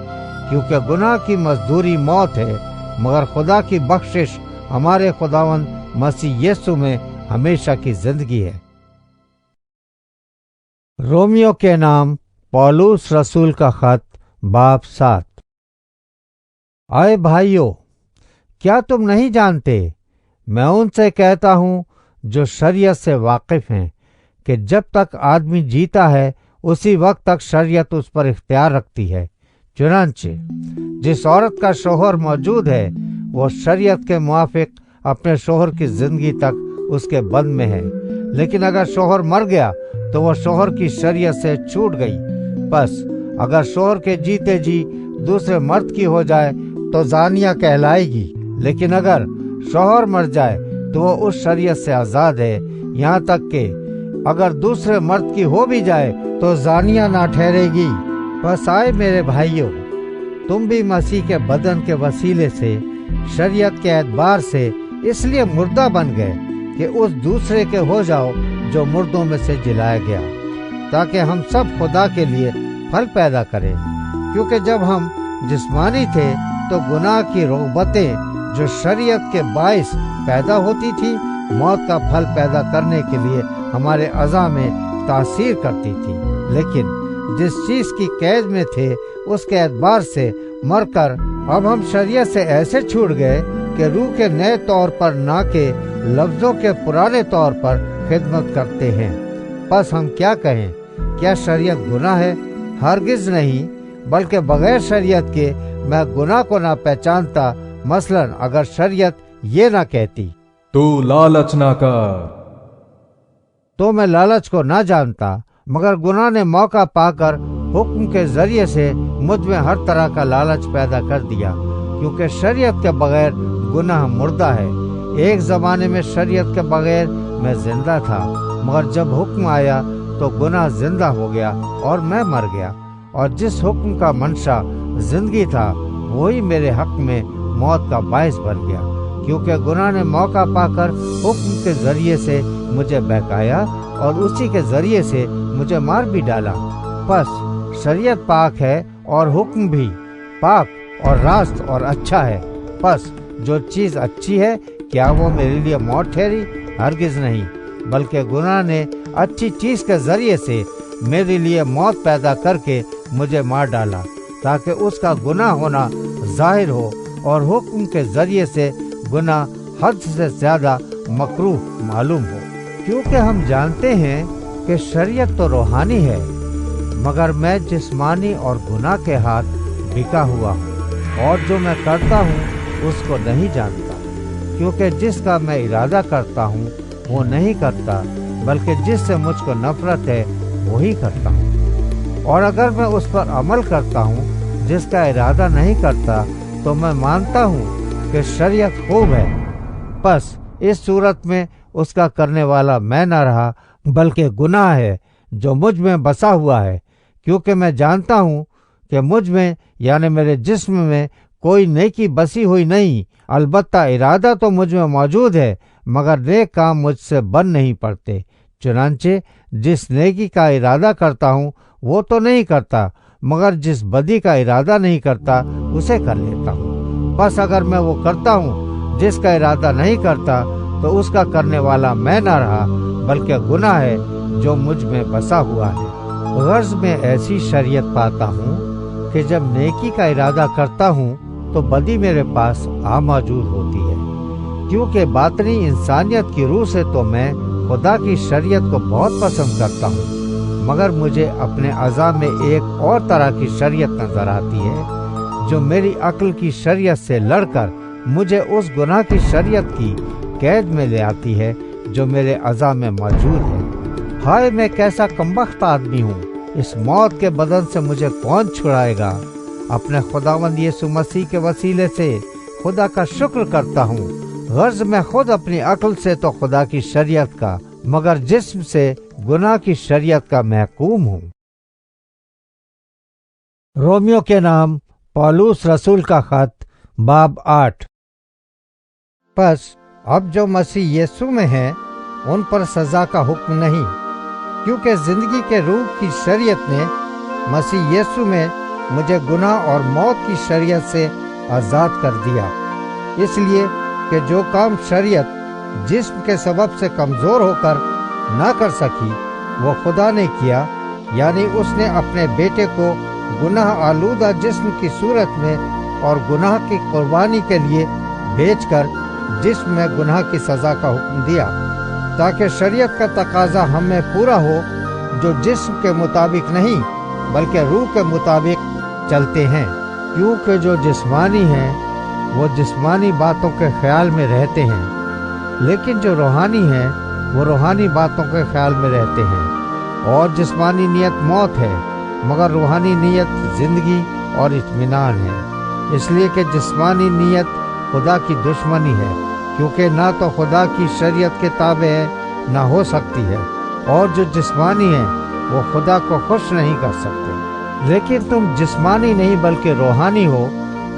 क्योंकि गुनाह की मजदूरी मौत है, मगर खुदा की बख्शिश हमारे खुदावंद मसीह यीशु में हमेशा की जिंदगी है। रोमियो के नाम पौलुस रसूल का खत बाब 7। आए भाइयों, क्या तुम नहीं जानते, मैं उनसे कहता हूँ जो शरीयत से वाकिफ हैं, कि जब तक आदमी जीता है उसी वक्त तक शरीयत उस पर इख्तियार रखती है। चुनांचे जिस औरत का शोहर मौजूद है वो शरीयत के मुआफिक अपने शोहर की जिंदगी तक उसके बंद में है, लेकिन अगर शोहर मर गया तो वह शोहर की शरीयत से छूट गई। बस अगर शोहर के जीते जी दूसरे मर्द की हो जाए तो जानिया कहलाएगी, लेकिन अगर शोहर मर जाए तो वह उस शरीयत से आज़ाद है, यहाँ तक कि अगर दूसरे मर्द की हो भी जाए तो जानिया ना ठहरेगी। बस आए मेरे भाइयों, तुम भी मसीह के बदन के वसीले से शरीयत के एतबार से इसलिए मुर्दा बन गए कि उस दूसरे के हो जाओ जो मुर्दों में से जिलाया गया, ताकि हम सब खुदा के लिए फल पैदा करें। क्योंकि जब हम जिस्मानी थे तो गुनाह की रोगबतें जो शरीयत के बाइस पैदा होती थी, मौत का फल पैदा करने के लिए हमारे अज़ा में तासीर करती थी। लेकिन जिस चीज की कैद में थे उसके एतबार से मरकर अब हम शरीयत से ऐसे छूट गए कि रूह के नए तौर पर ना के लफ्जों के पुराने तौर पर खिदमत करते हैं। बस हम क्या कहें, क्या शरीयत गुनाह है? हरगिज नहीं, बल्कि बगैर शरीयत के मैं गुनाह को ना पहचानता। मसलन अगर शरीयत ये ना कहती तू लालच ना कर, तो मैं लालच को ना जानता, मगर गुनाह ने मौका पाकर हुक्म के जरिए से मुझ में हर तरह का लालच पैदा कर दिया, क्योंकि शरीयत के बगैर गुनाह मुर्दा है। एक जमाने में शरीयत के बगैर मैं जिंदा था, मगर जब हुक्म आया तो गुनाह जिंदा हो गया और मैं मर गया। और जिस हुक्म का मंशा जिंदगी था, वही मेरे हक में मौत का बायस बन गया, क्योंकि गुनाह ने मौका पाकर हुक्म के जरिए से मुझे बहकाया और उसी के जरिए से मुझे मार भी डाला। बस शरीयत पाक है और हुक्म भी पाक और रास्त और अच्छा है। बस जो चीज अच्छी है, क्या वो मेरे लिए मौत ठहरी? हरगिज नहीं, बल्कि गुनाह ने अच्छी चीज के जरिए से मेरे लिए मौत पैदा करके मुझे मार डाला, ताकि उसका गुनाह होना जाहिर हो और हुक्म के जरिए से गुनाह हद से ज्यादा मकरूह मालूम हो। क्योंकि हम जानते हैं कि शरीयत तो रूहानी है, मगर मैं जिस्मानी और गुनाह के हाथ बिका हुआ हूँ, और जो मैं करता हूँ उसको नहीं जानता, क्योंकि जिसका मैं इरादा करता हूँ वो नहीं करता, बल्कि जिससे मुझको नफरत है वही करता हूँ। और अगर मैं उस पर अमल करता हूँ जिसका इरादा नहीं करता, तो मैं मानता हूँ कि शरीयत खूब है। बस इस सूरत में उसका करने वाला मैं न रहा, बल्कि गुनाह है जो मुझ में बसा हुआ है। क्योंकि मैं जानता हूँ कि मुझ में यानी मेरे जिस्म में कोई नेकी बसी हुई नहीं, अलबत्ता इरादा तो मुझ में मौजूद है, मगर नेक काम मुझसे बन नहीं पड़ते। चुनांचे जिस नेकी का इरादा करता हूँ वो तो नहीं करता, मगर जिस बदी का इरादा नहीं करता उसे कर लेता हूँ। बस अगर मैं वो करता हूँ जिसका इरादा नहीं करता, तो उसका करने वाला मैं न रहा, बल्कि गुनाह है जो मुझ में बसा हुआ है। गर्ज में ऐसी शरीयत पाता हूँ कि जब नेकी का इरादा करता हूँ तो बदी मेरे पास आ मौजूद होती है। क्योंकि बातनी इंसानियत की रूह से तो मैं खुदा की शरीयत को बहुत पसंद करता हूँ, मगर मुझे अपने अज़ा में एक और तरह की शरीयत नजर आती है, जो मेरी अक्ल की शरीयत से लड़कर मुझे उस गुनाह की शरीयत की कैद में ले आती है जो मेरे अज़ा में मौजूद है। हाय मैं कैसा कमबख्त आदमी हूँ, इस मौत के बदन से मुझे कौन छुड़ाएगा? अपने खुदावंद यीशु मसीह के वसीले से खुदा का शुक्र करता हूँ। गर्ज मैं खुद अपनी अक्ल से तो खुदा की शरीयत का, मगर जिस्म से गुनाह की शरीयत का महकूम हूँ। रोमियो के नाम पौलुस रसूल का खत, बाब 8। बस अब जो मसीह यीशु में है उन पर सजा का हुक्म नहीं, क्योंकि जिंदगी के रूह की शरीयत ने मसीह यीशु में मुझे गुनाह और मौत की शरीयत से आज़ाद कर दिया। इसलिए कि जो काम शरीयत जिस्म के सबब से कमज़ोर होकर ना कर सकी, वो खुदा ने किया, यानी उसने अपने बेटे को गुनाह आलूदा जिस्म की सूरत में और गुनाह की कुर्बानी के लिए भेजकर जिस्म में गुनाह की सज़ा का हुक्म दिया, ताकि शरीयत का तकाजा हम में पूरा हो, जो जिस्म के मुताबिक नहीं बल्कि रूह के मुताबिक चलते हैं। क्योंकि जो जिस्मानी हैं वो जिस्मानी बातों के ख्याल में रहते हैं, लेकिन जो रूहानी हैं वो रूहानी बातों के ख्याल में रहते हैं। और जिस्मानी नियत मौत है, मगर रूहानी नियत जिंदगी और इत्मीनान है। इसलिए कि जिस्मानी नियत खुदा की दुश्मनी है, क्योंकि ना तो खुदा की शरीयत के ताबे है, ना हो सकती है। और जो जिस्मानी है वो खुदा को खुश नहीं कर सकते। लेकिन तुम जिस्मानी नहीं बल्कि रूहानी हो,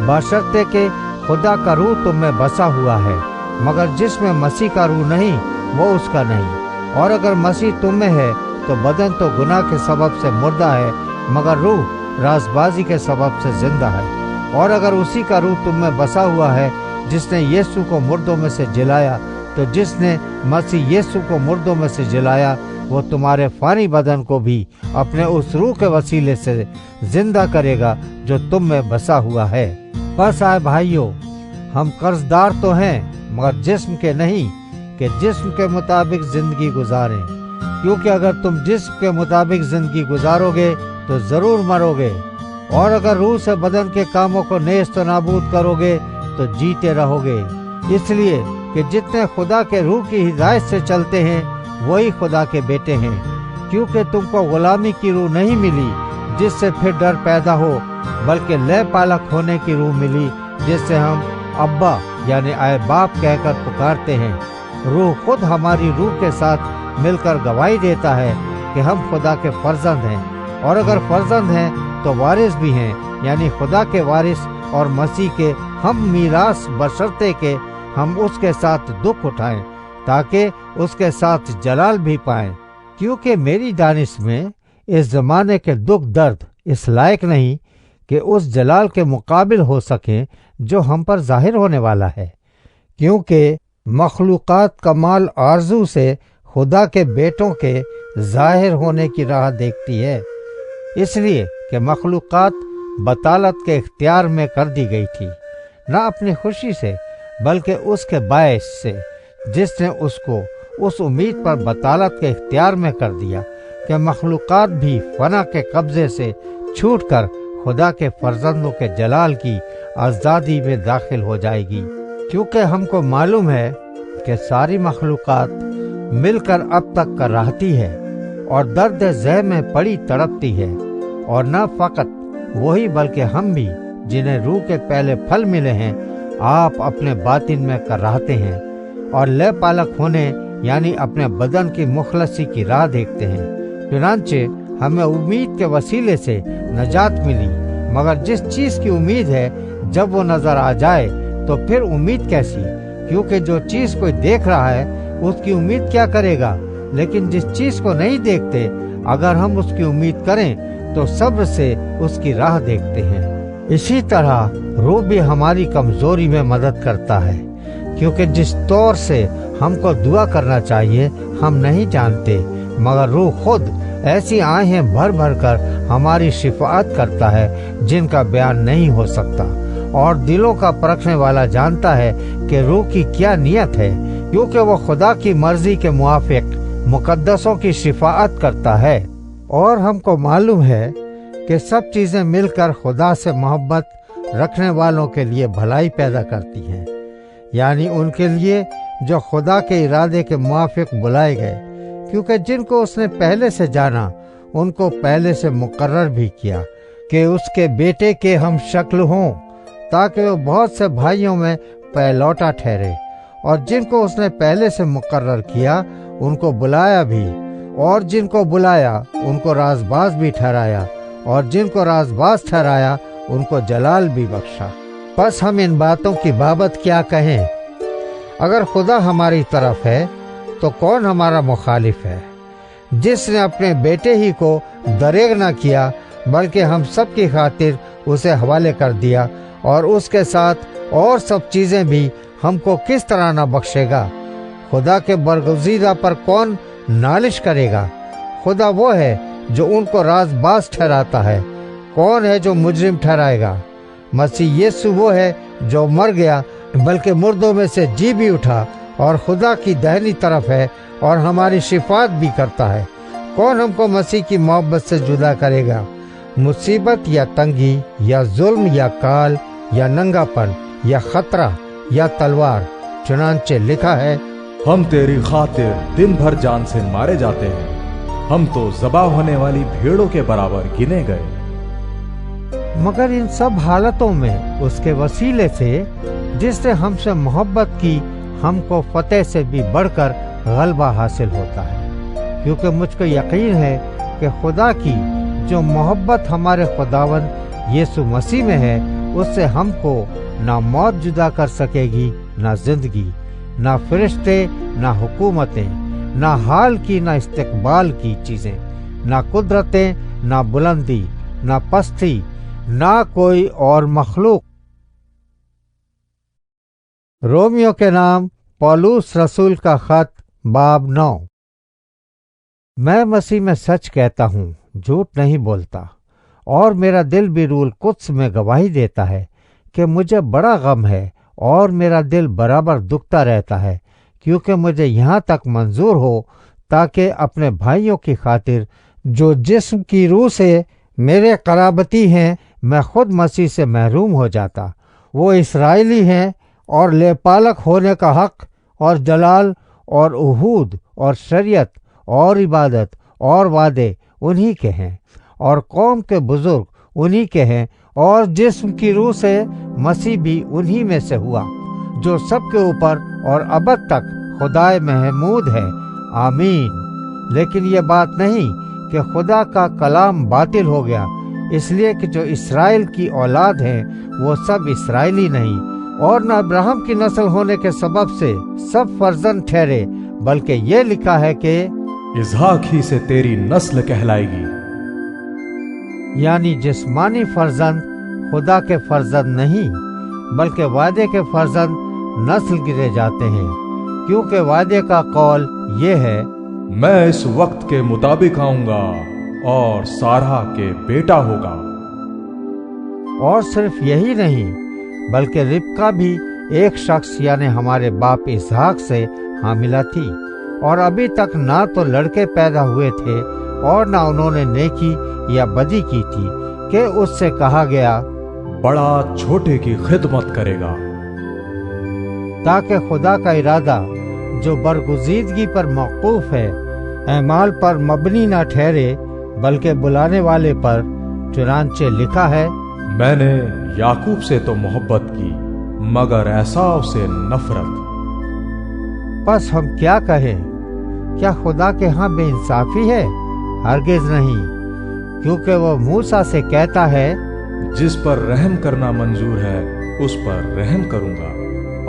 बशर्ते के खुदा का रूह तुम में बसा हुआ है। मगर जिसमें मसीह का रूह नहीं, वो उसका नहीं। और अगर मसीह तुम में है तो बदन तो गुनाह के सबब से मुर्दा है, मगर रूह राजबाजी के सबब से जिंदा है। और अगर उसी का रूह तुम में बसा हुआ है जिसने यीशु को मुर्दों में से जिलाया, तो जिसने मसीह यीशु को मुर्दों में से जिलाया, वो तुम्हारे फानी बदन को भी अपने उस रूह के वसीले से जिंदा करेगा जो तुम में बसा हुआ है। बस आए भाइयों, हम कर्जदार तो हैं मगर जिस्म के नहीं, कि जिस्म के मुताबिक जिंदगी गुजारें। क्योंकि अगर तुम जिस्म के मुताबिक जिंदगी गुजारोगे तो जरूर मरोगे। और अगर रूह से बदन के कामों को नेस्त नाबूद करोगे तो जीते रहोगे। इसलिए कि जितने खुदा के रूह की हिदायत से चलते हैं वही खुदा के बेटे हैं, क्योंकि तुमको गुलामी की रूह नहीं मिली जिससे फिर डर पैदा हो, बल्कि लय पालक होने की रूह मिली जिससे हम अब्बा यानी आए बाप कहकर पुकारते हैं। रूह खुद हमारी रूह के साथ मिलकर गवाही देता है कि हम खुदा के फर्जंद हैं, और अगर फर्जंद हैं तो वारिस भी हैं, यानी खुदा के वारिस और मसीह के हम मीरास, बशर्ते के हम उसके साथ दुख उठाएं ताकि उसके साथ जलाल भी पाएं। क्योंकि मेरी दानिश में इस जमाने के दुख दर्द इस लायक नहीं कि उस जलाल के मुकाबिल हो सकें जो हम पर जाहिर होने वाला है। क्योंकि मखलूकात कमाल आरजू से खुदा के बेटों के जाहिर होने की राह देखती है, इसलिए कि मखलूकात बतालत के इख्तियार में कर दी गई थी, न अपनी खुशी से बल्कि उसके बायस से जिसने उसको उस उम्मीद पर बतालत के इख्तियार में कर दिया कि मखलूकात भी फना के कब्जे से छूटकर खुदा के फर्जंदों के जलाल की आज़ादी में दाखिल हो जाएगी। क्योंकि हमको मालूम है कि सारी मखलूकात मिलकर अब तक कराहती है और दर्द ज़ह में पड़ी तड़पती है, और न फकत वही बल्कि हम भी जिन्हें रूह के पहले फल मिले हैं आप अपने बातिन में कराहते हैं और लय पालक होने यानी अपने बदन की मुखलसी की राह देखते हैं। चुनांचे हमें उम्मीद के वसीले से नजात मिली, मगर जिस चीज की उम्मीद है जब वो नजर आ जाए तो फिर उम्मीद कैसी, क्योंकि जो चीज कोई देख रहा है उसकी उम्मीद क्या करेगा। लेकिन जिस चीज को नहीं देखते अगर हम उसकी उम्मीद करें तो सब्र से उसकी राह देखते हैं। इसी तरह रूह भी हमारी कमजोरी में मदद करता है, क्योंकि जिस तौर से हमको दुआ करना चाहिए हम नहीं जानते, मगर रूह खुद ऐसी आहें भर भर कर हमारी शिफाअत करता है जिनका बयान नहीं हो सकता। और दिलों का परखने वाला जानता है कि रूह की क्या नियत है, क्योंकि वो खुदा की मर्जी के मुआफिक मुकद्दसों की शिफाअत करता है। और हमको मालूम है कि सब चीजें मिलकर खुदा से मोहब्बत रखने वालों के लिए भलाई पैदा करती हैं, यानी उनके लिए जो खुदा के इरादे के मुआफिक बुलाए गए। क्योंकि जिनको उसने पहले से जाना उनको पहले से मुकर्रर भी किया कि उसके बेटे के हम शक्ल हों, ताकि वो बहुत से भाइयों में पहलौटा ठहरे। और जिनको उसने पहले से मुकर्रर किया उनको बुलाया भी, और जिनको बुलाया उनको राजबाज भी ठहराया, और जिनको राजबाज ठहराया उनको जलाल भी बख्शा। बस हम इन बातों की बाबत क्या कहें? अगर खुदा हमारी तरफ है तो कौन हमारा मुखालिफ है? जिसने अपने बेटे ही को दरेग न किया बल्कि हम सब की खातिर उसे हवाले कर दिया, और उसके साथ और सब चीजें भी हमको किस तरह न बख्शेगा। खुदा के बरगुज़ीदा पर कौन नालिश करेगा? खुदा वो है जो उनको राजबाज ठहराता है, कौन है जो मुजरिम ठहराएगा? मसीह यीशु वो है जो मर गया बल्कि मुर्दों में से जी भी उठा, और खुदा की दाहिनी तरफ है और हमारी शिफात भी करता है। कौन हमको मसीह की मोहब्बत से जुदा करेगा? मुसीबत या तंगी या जुल्म या काल या नंगापन या खतरा या तलवार? चुनांचे लिखा है, हम तेरी खातिर दिन भर जान से मारे जाते हैं, हम तो ज़बा होने वाली भेड़ों के बराबर गिने गए। मगर इन सब हालतों में उसके वसीले से जिसने हमसे मोहब्बत की हमको फतेह से भी बढ़कर गलबा हासिल होता है। क्योंकि मुझको यकीन है कि खुदा की जो मोहब्बत हमारे खुदावंद यीशु मसीह में है उससे हमको ना मौत जुदा कर सकेगी, ना जिंदगी, ना फरिश्ते, ना हुकूमतें, ना हाल की ना इस्तकबाल की चीजें, ना कुदरतें, ना बुलंदी, ना पस्ती, ना कोई और मखलूक। रोमियो के नाम पौलुस रसूल का खत बाब 9। मैं मसीह में सच कहता हूँ, झूठ नहीं बोलता, और मेरा दिल भी रूल कुद्स में गवाही देता है कि मुझे बड़ा गम है और मेरा दिल बराबर दुखता रहता है, क्योंकि मुझे यहाँ तक मंजूर हो ताकि अपने भाइयों की खातिर जो जिस्म की रूह से मेरे कराबती हैं मैं खुद मसीह से महरूम हो जाता। वो इस्राएली हैं और लेपालक होने का हक और जलाल और उहूद اور شریعت اور عبادت اور وعدے انہی کے ہیں، اور قوم کے بزرگ انہی کے ہیں، اور جسم کی روح سے مسیح بھی انہی میں سے ہوا، جو سب کے اوپر اور ابد تک خدائے محمود ہے، آمین۔ لیکن یہ بات نہیں کہ خدا کا کلام باطل ہو گیا، اس لیے کہ جو اسرائیل کی اولاد ہیں وہ سب اسرائیلی نہیں، اور نہ ابراہیم کی نسل ہونے کے سبب سے سب فرزند ٹھہرے، بلکہ یہ لکھا ہے کہ اسحاق ہی سے تیری نسل کہلائے گی۔ یعنی جسمانی فرزند خدا کے فرزند نہیں، بلکہ وعدے کے فرزند نسل گرے جاتے ہیں، کیونکہ وعدے کا قول یہ ہے، میں اس وقت کے مطابق آؤں گا اور سارہ کے بیٹا ہوگا۔ اور صرف یہی نہیں بلکہ ربکا بھی ایک شخص یعنی ہمارے باپ اسحاق سے حاملہ تھی، اور ابھی تک نہ تو لڑکے پیدا ہوئے تھے اور نہ انہوں نے نیکی یا بدی کی تھی، کہ اس سے کہا گیا، بڑا چھوٹے کی خدمت کرے گا۔ تاکہ خدا کا ارادہ جو برگزیدگی پر موقوف ہے اعمال پر مبنی نہ ٹھہرے بلکہ بلانے والے پر، چنانچہ لکھا ہے، میں نے یعقوب سے تو محبت کی مگر عیساؤ سے نفرت۔ پس ہم کیا کہیں؟ کیا خدا کے ہاں بے انصافی ہے؟ ہرگز نہیں، کیونکہ وہ موسیٰ سے کہتا ہے، جس پر رحم کرنا منظور ہے اس پر رحم کروں گا،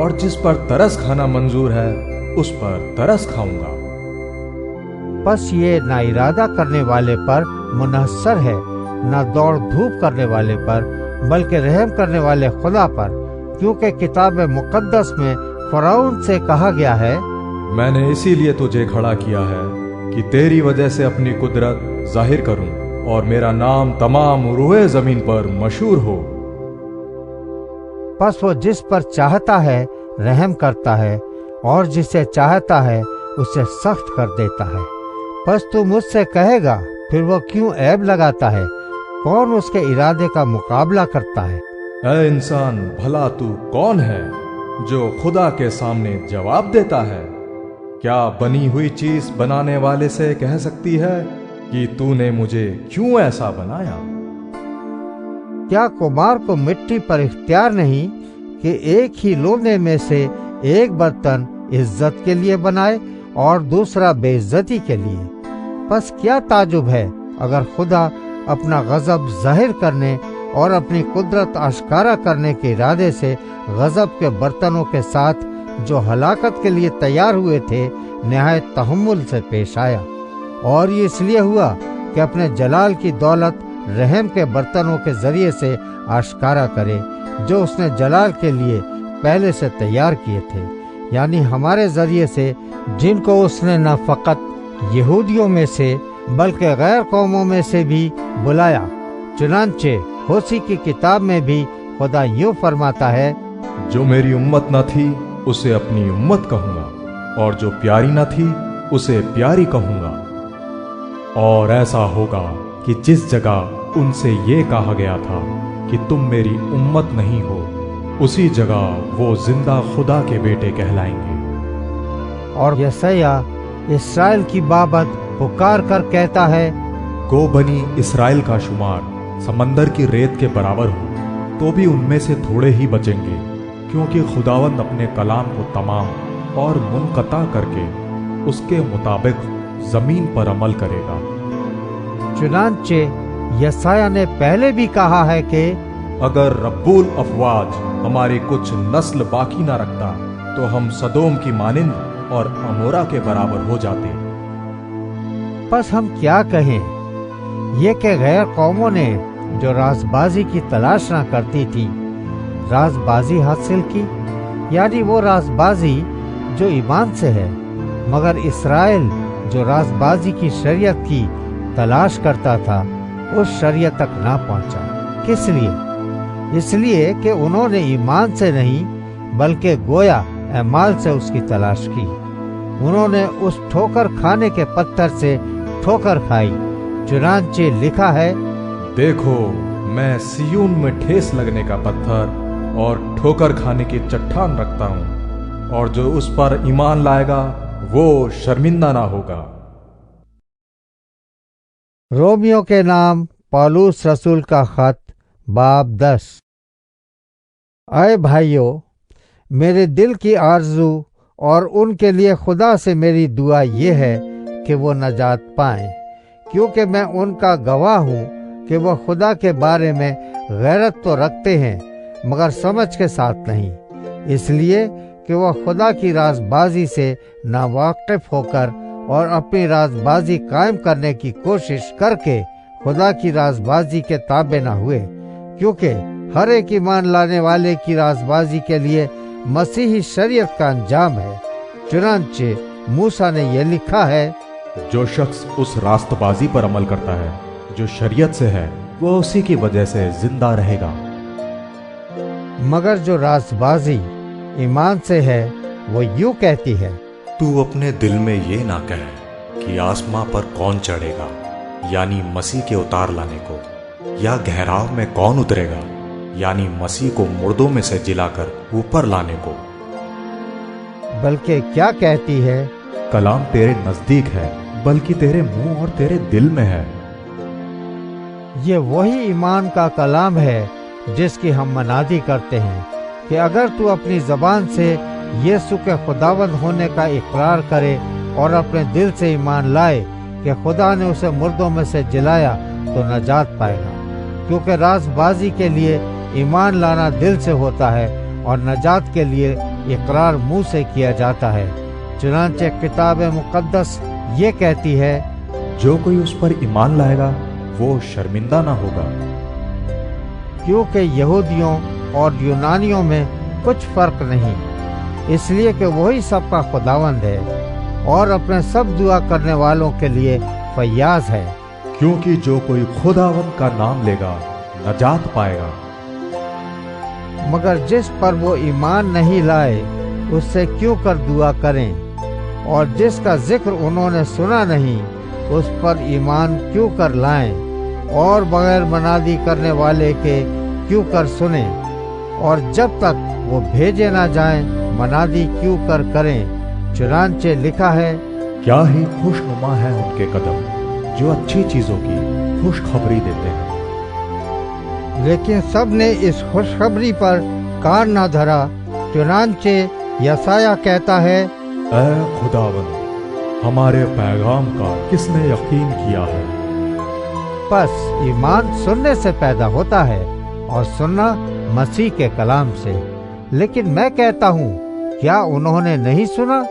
اور جس پر ترس کھانا منظور ہے اس پر ترس کھاؤں گا۔ پس یہ نہ ارادہ کرنے والے پر منحصر ہے، نہ دوڑ دھوپ کرنے والے پر، بلکہ رحم کرنے والے خدا پر، کیونکہ کتاب مقدس میں فرعون سے کہا گیا ہے، میں نے اسی لیے تجھے کھڑا کیا ہے کہ تیری وجہ سے اپنی قدرت ظاہر کروں اور میرا نام تمام روئے زمین پر مشہور ہو۔ پس وہ جس پر چاہتا ہے رحم کرتا ہے، اور جسے چاہتا ہے اسے سخت کر دیتا ہے۔ پس تو مجھ سے کہے گا، پھر وہ کیوں عیب لگاتا ہے؟ کون اس کے ارادے کا مقابلہ کرتا ہے؟ اے انسان، بھلا تو کون ہے جو خدا کے سامنے جواب دیتا ہے؟ کیا بنی ہوئی چیز بنانے والے سے کہہ سکتی ہے کہ تو نے مجھے کیوں ایسا بنایا؟ کیا کمار کو مٹی پر اختیار نہیں کہ ایک ہی لونے میں سے ایک برتن عزت کے لیے بنائے اور دوسرا بے عزتی کے لیے؟ پس کیا تعجب ہے اگر خدا اپنا غضب ظاہر کرنے اور اپنی قدرت آشکارا کرنے کے ارادے سے غضب کے برتنوں کے ساتھ جو ہلاکت کے لیے تیار ہوئے تھے نہایت تحمل سے پیش آیا، اور یہ اس لیے ہوا کہ اپنے جلال کی دولت رحم کے برتنوں کے ذریعے سے آشکارا کرے، جو اس نے جلال کے لیے پہلے سے تیار کیے تھے، یعنی ہمارے ذریعے سے، جن کو اس نے نہ فقط یہودیوں میں سے بلکہ غیر قوموں میں سے بھی بلایا۔ چنانچہ ہوسی کی کتاب میں بھی خدا یوں فرماتا ہے، جو میری امت نہ تھی اسے اپنی امت کہوں گا، اور جو پیاری نہ تھی اسے پیاری کہوں گا۔ اور ایسا ہوگا کہ جس جگہ ان سے یہ کہا گیا تھا کہ تم میری امت نہیں ہو، اسی جگہ وہ زندہ خدا کے بیٹے کہلائیں گے۔ اور یسعیاہ اسرائیل کی بابت پکار کر کہتا ہے، کو بنی اسرائیل کا شمار سمندر کی ریت کے برابر ہو، تو بھی ان میں سے تھوڑے ہی بچیں گے، کیونکہ خداوند اپنے کلام کو تمام اور منقطع کر کے اس کے مطابق زمین پر عمل کرے گا۔ چنانچہ یسعیاہ نے پہلے بھی کہا ہے کہ اگر رب الافواج ہماری کچھ نسل باقی نہ رکھتا تو ہم سدوم کی مانند اور عمورہ کے برابر ہو جاتے۔ پس ہم کیا کہیں؟ یہ کہ غیر قوموں نے جو راز بازی کی تلاش نہ کرتی تھی راز بازی حاصل کی، یعنی وہ راز بازی جو ایمان سے ہے، مگر اسرائیل جو راز بازی کی شریعت کی تلاش کرتا تھا اس شریعت تک نہ پہنچا۔ کس لیے؟ اس لیے کہ انہوں نے ایمان سے نہیں بلکہ گویا اعمال سے اس کی تلاش کی۔ انہوں نے اس ٹھوکر کھانے کے پتھر سے ٹھوکر کھائی، چنانچہ لکھا ہے، دیکھو میں سیون میں ٹھیس لگنے کا پتھر اور ٹھوکر کھانے کی چٹان رکھتا ہوں، اور جو اس پر ایمان لائے گا वो शर्मिंदा ना होगा। रोमियो के नाम पौलुस रसूल का खत बाब 10। अय भाइयों, मेरे दिल की आरजू और उनके लिए खुदा से मेरी दुआ ये है कि वो नजात पाएं, क्योंकि मैं उनका गवाह हूँ कि वो खुदा के बारे में गैरत तो रखते हैं मगर समझ के साथ नहीं, इसलिए कि वह खुदा की राजबाजी से नावाकिफ होकर और अपनी राजबाजी कायम करने की कोशिश करके खुदा की राजबाजी के ताबे न हुए, क्योंकि हर एक ईमान लाने वाले की राजबाजी के लिए मसीही शरीयत का अंजाम है। चुनांचे मूसा ने यह लिखा है, जो शख्स उस रास्तबाजी पर अमल करता है जो शरीयत से है, वो उसी की वजह से जिंदा रहेगा। मगर जो राजबाजी ईमान से है वो यूं कहती है, तू अपने दिल में ये ना कहे कि आसमां पर कौन चढ़ेगा, यानी मसीह के उतार लाने को, या गहराव में कौन उतरेगा, यानी मसीह को मुर्दों में से जिलाकर ऊपर लाने को। बल्कि क्या कहती है, कलाम तेरे नजदीक है, बल्कि तेरे मुंह और तेरे दिल में है। ये वही ईमान का कलाम है जिसकी हम मनादी करते हैं कि अगर तू अपनी जबान से यीशु के खुदावंद होने का इकरार करे और अपने दिल से ईमान लाए कि खुदा ने उसे मुर्दों में से जिलाया तो नजात पाएगा, क्योंकि राजबाजी के लिए ईमान लाना दिल से होता है और नजात के लिए इकरार मुंह से किया जाता है। चुनांचे किताब मुकद्दस ये कहती है, जो कोई उस पर ईमान लाएगा वो शर्मिंदा ना होगा। क्योंकि यहूदियों और यूनानियों में कुछ फर्क नहीं, इसलिए कि वही सबका खुदावंद है और अपने सब दुआ करने वालों के लिए फयाज है। क्योंकि जो कोई खुदावंद का नाम लेगा नजात पाएगा। मगर जिस पर वो ईमान नहीं लाए उससे क्यों कर दुआ करें, और जिसका जिक्र उन्होंने सुना नहीं उस पर ईमान क्यों कर लाएं, और बगैर मनादी करने वाले के क्यों कर सुने, और जब तक वो भेजे ना जाएं मनादी क्यों कर करें। चुनांचे लिखा है, क्या ही खुशनुमा है उनके कदम जो अच्छी चीजों की खुशखबरी देते हैं। लेकिन सब ने इस खुशखबरी पर कान न धरा। चुनांचे यसाया कहता है, ऐ खुदावंद, हमारे पैगाम का किसने यकीन किया है। बस ईमान सुनने से पैदा होता है और सुनना मसीह के कलाम से। लेकिन मैं कहता हूँ, क्या उन्होंने नहीं सुना?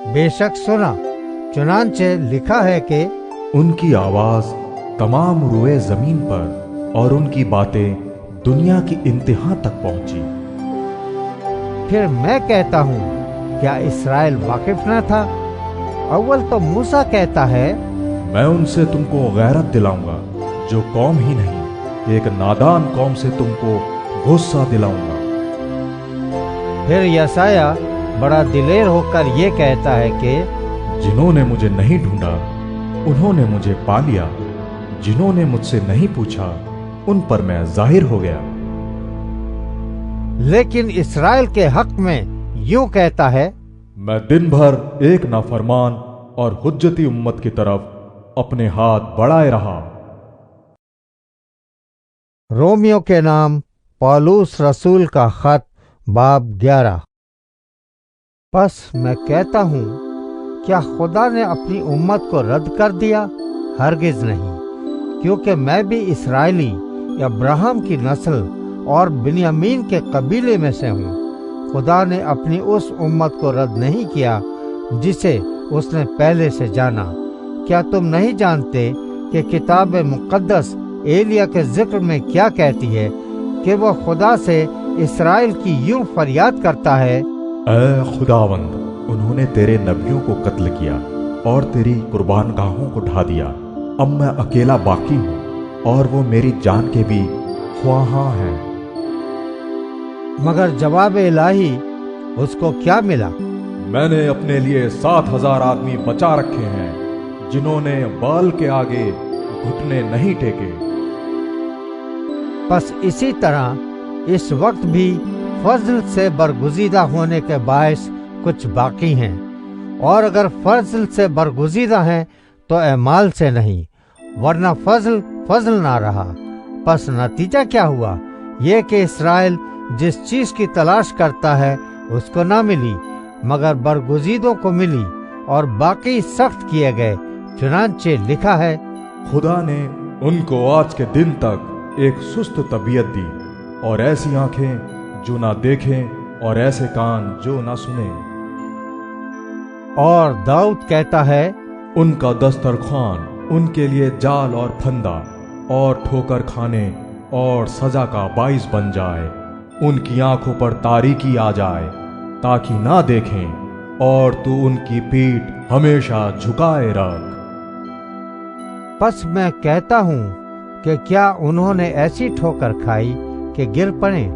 बेशक सुना। चुनांचे लिखा है कि उनकी आवाज तमाम रुए जमीन पर और उनकी बातें दुनिया की इंतहा तक पहुंची। फिर मैं कहता हूँ, क्या इस्राएल वाकिफ न था? अव्वल तो मूसा कहता है, मैं उनसे तुमको गैरत दिलाऊंगा जो कौम ही नहीं, एक नादान कौम से तुमको गुस्सा दिलाऊंगा। फिर यसाया बड़ा दिलेर होकर ये कहता है कि जिन्होंने मुझे नहीं ढूंढा उन्होंने मुझे पा लिया, जिन्होंने मुझसे नहीं पूछा उन पर मैं जाहिर हो गया। लेकिन इस्राएल के हक में यूं कहता है, मैं दिन भर एक नाफरमान और हुज्जती उम्मत की तरफ अपने हाथ बढ़ाए रहा। रोमियो के नाम पौलुस रसूल का खत बाब 11। बस मैं कहता हूँ, क्या खुदा ने अपनी उम्मत को रद्द कर दिया? हरगिज नहीं, क्योंकि मैं भी इस्राएली अब्राहम की नस्ल और बिन्यामीन के कबीले में से हूँ। खुदा ने अपनी उस उम्मत को रद्द नहीं किया जिसे उसने पहले से जाना। क्या तुम नहीं जानते कि किताब मुकद्दस एलिया के जिक्र में क्या कहती है कि वह खुदा से इस्राएल की यूं फरियाद करता है, ऐ खुदावंद, उन्होंने तेरे नबियों को कत्ल किया और तेरी कुर्बानगाहों को ढा दिया। अब मैं अकेला बाकी हूँ और वो मेरी जान के भी ख्वाहां हैं। मगर जवाब इलाही उसको क्या मिला? मैंने अपने लिए 7,000 आदमी बचा रखे हैं जिन्होंने बाल के आगे घुटने नहीं टेके। बस इसी तरह इस वक्त भी फजल से बरगुजीदा होने के बायस कुछ बाकी हैं। اور اگر فضل سے برگزیدہ ہیں تو اعمال سے نہیں، ورنہ فضل فضل نہ رہا۔ پس نتیجہ کیا ہوا؟ یہ کہ اسرائیل جس چیز کی تلاش کرتا ہے اس کو نہ ملی، مگر برگزیدوں کو ملی، اور باقی سخت کیے گئے۔ چنانچہ لکھا ہے، خدا نے ان کو آج کے دن تک ایک سست طبیعت دی، اور ایسی آنکھیں جو نہ دیکھیں اور ایسے کان جو نہ سنیں۔ اور داؤد کہتا ہے، ان کا دسترخوان ان کے لیے جال اور پھندا اور ٹھوکر کھانے اور سزا کا باعث بن جائے۔ ان کی آنکھوں پر تاریکی آ جائے تاکہ نہ دیکھیں، اور تو ان کی پیٹھ ہمیشہ جھکائے رکھ۔ پس میں کہتا ہوں کہ کیا انہوں نے ایسی ٹھوکر کھائی کہ گر پڑیں؟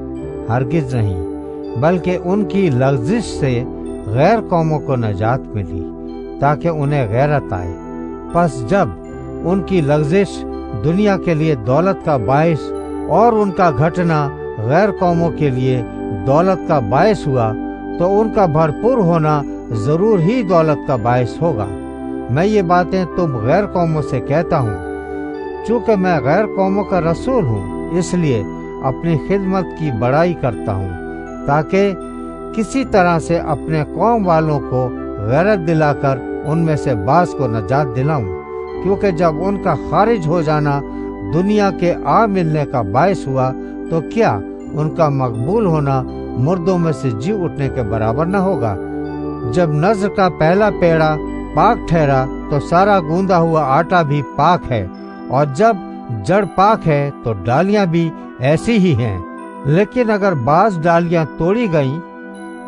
ہرگز نہیں، بلکہ ان کی لغزش سے غیر قوموں کو نجات ملی تاکہ انہیں غیرت آئے۔ پس جب ان کی لغزش دنیا کے لیے دولت کا باعث اور ان کا گھٹنا غیر قوموں کے لیے دولت کا باعث ہوا، تو ان کا بھرپور ہونا ضرور ہی دولت کا باعث ہوگا۔ میں یہ باتیں تم غیر قوموں سے کہتا ہوں، چونکہ میں غیر قوموں کا رسول ہوں، اس لیے اپنی خدمت کی بڑائی کرتا ہوں، تاکہ کسی طرح سے اپنے قوم والوں کو غیرت دلا کر ان میں سے بعض کو نجات دلاؤں، کیونکہ جب ان کا خارج ہو جانا دنیا کے آ ملنے کا باعث ہوا، تو کیا ان کا مقبول ہونا مردوں میں سے جی اٹھنے کے برابر نہ ہوگا؟ جب نذر کا پہلا پیڑا پاک ٹھہرا تو سارا گوندا ہوا آٹا بھی پاک ہے، اور جب جڑ پاک ہے تو ڈالیاں بھی ایسی ہی ہیں۔ لیکن اگر بعض ڈالیاں توڑی گئیں